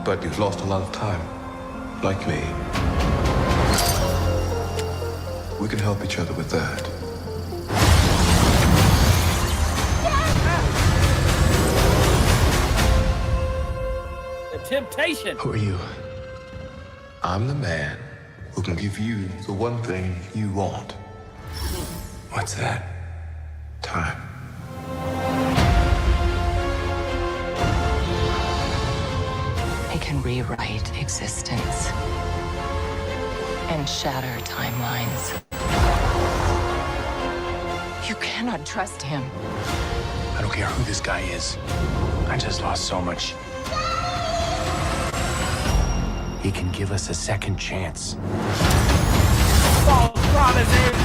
But you've lost a lot of time, like me. We can help each other with that. The temptation. Who are you? I'm the man who can give you the one thing you want. What's that? Time. I can rewrite existence and shatter timelines. You cannot trust him. I don't care who this guy is. I just lost so much. He can give us a second chance. False promises.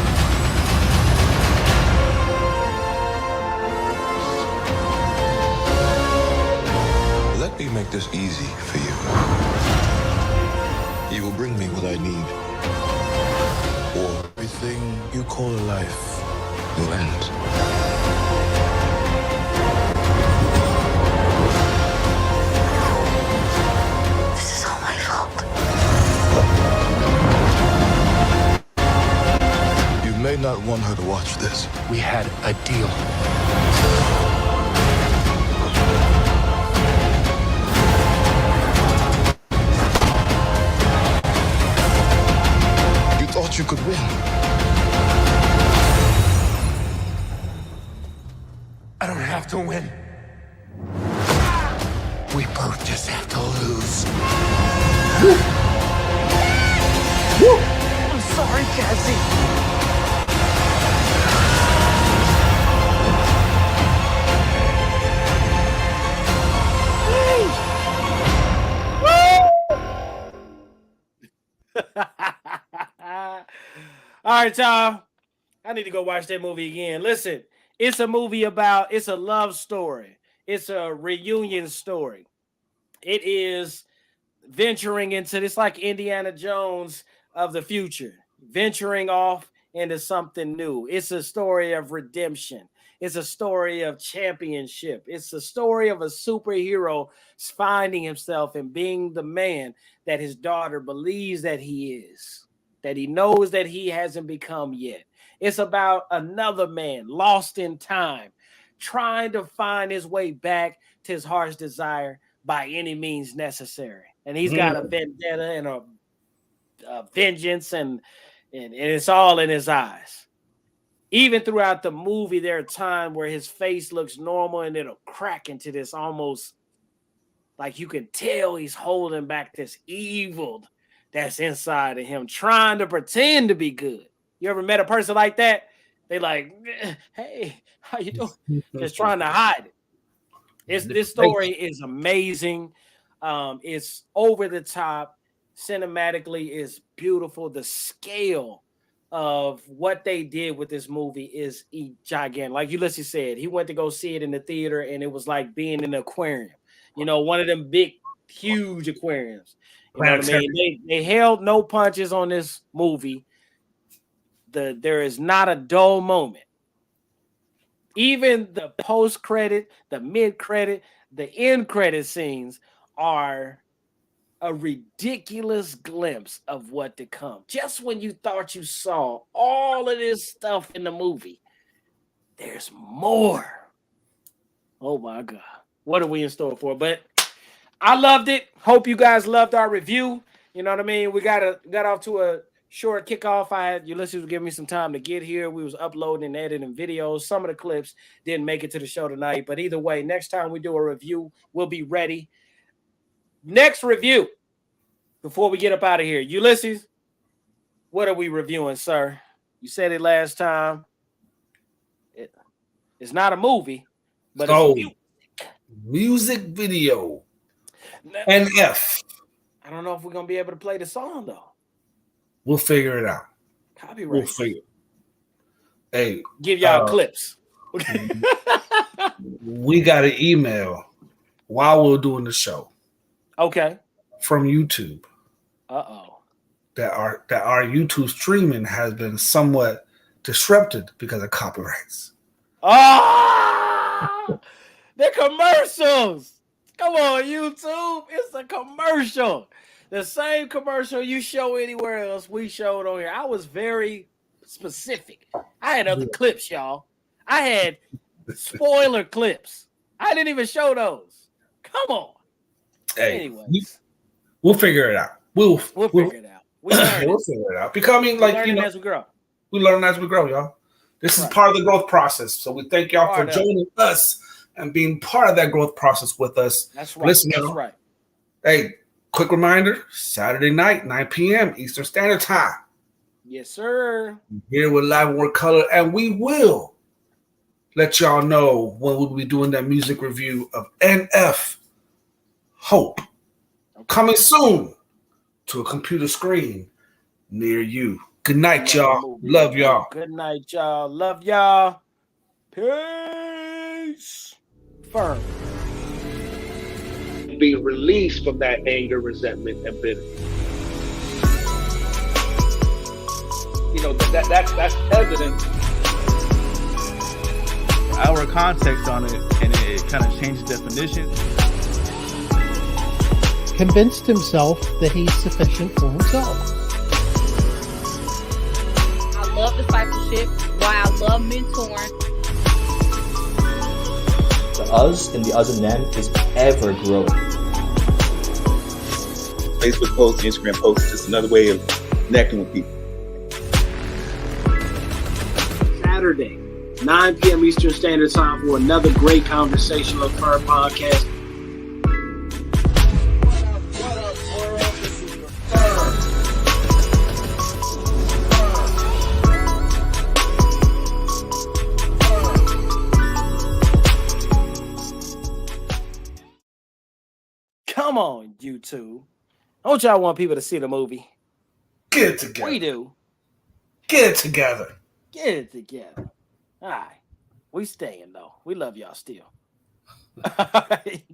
Let me make this easy for you. You will bring me what I need. Or everything you call a life will end. This is all my fault. You may not want her to watch this. We had a deal. Thought you could win. I don't have to win. We both just have to lose. I'm sorry, Cassie. All right, y'all. I need to go watch that movie again. Listen, it's a movie it's a love story. It's a reunion story. It is venturing into this, like Indiana Jones of the future, venturing off into something new. It's a story of redemption. It's a story of championship. It's a story of a superhero finding himself and being the man that his daughter believes that he is, that he knows that he hasn't become yet. It's about another man lost in time, trying to find his way back to his heart's desire by any means necessary. And he's got a vendetta and a vengeance, and it's all in his eyes. Even throughout the movie, there are times where his face looks normal and it'll crack into this almost like you can tell he's holding back this evil that's inside of him, trying to pretend to be good. You ever met a person like that? They like, hey, how you doing? Just trying to hide it. This story is amazing. It's over the top. Cinematically is beautiful. The scale of what they did with this movie is gigantic. Like Ulysses said, he went to go see it in the theater, and it was like being in an aquarium. You know, one of them big, huge aquariums. You know what I mean? They held no punches on this movie. There is not a dull moment. Even the post-credit, the mid-credit, the end-credit scenes are a ridiculous glimpse of what to come. Just when you thought you saw all of this stuff in the movie, there's more. Oh my God. What are we in store for? But I loved it. Hope you guys loved our review. You know what I mean? We got off to a short kickoff. Ulysses was giving me some time to get here. We was uploading and editing videos. Some of the clips didn't make it to the show tonight. But either way, next time we do a review, we'll be ready. Next review. Before we get up out of here, Ulysses, what are we reviewing, sir? You said it last time. It's not a movie, but it's music video. NF. I don't know if we're gonna be able to play the song though. We'll figure it out. Copyright. We'll figure. Hey, give y'all clips. We got an email while we're doing the show. Okay. From YouTube. Uh-oh. That our YouTube streaming has been somewhat disrupted because of copyrights. Ah, the commercials. Come on, YouTube. It's a commercial. The same commercial you show anywhere else, we showed on here. I was very specific. I had other clips, y'all. I had spoiler clips. I didn't even show those. Come on. Hey, anyways, we'll figure it out. We'll figure it out. We'll figure it out. Becoming like as we grow. We learn as we grow, y'all. This is part of the growth process. So we thank y'all for joining us and being part of that growth process with us. That's right. Listen, That's y'all. right. Hey, quick reminder: Saturday night, 9 p.m. Eastern Standard Time. Yes, sir. Here with Live More Color, and we will let y'all know when we'll be doing that music review of NF Hope. Coming soon to a computer screen near you. Good night, y'all. Love y'all. Good night, y'all. Love y'all. Peace. F.I.R.M. Be released from that anger, resentment, and bitterness. You know, that's evident. Our context on it, and it kind of changed definition. Convinced himself that he's sufficient for himself. I love discipleship. Why I love mentoring. The us and the other them is ever growing. Facebook posts, Instagram posts, is just another way of connecting with people. Saturday, 9 p.m. Eastern Standard Time for another great conversation on F.I.R.M podcast. Come on, YouTube. Don't y'all want people to see the movie? Get it together. We do. Get it together. Get it together. All right. We staying, though. We love y'all still. All right.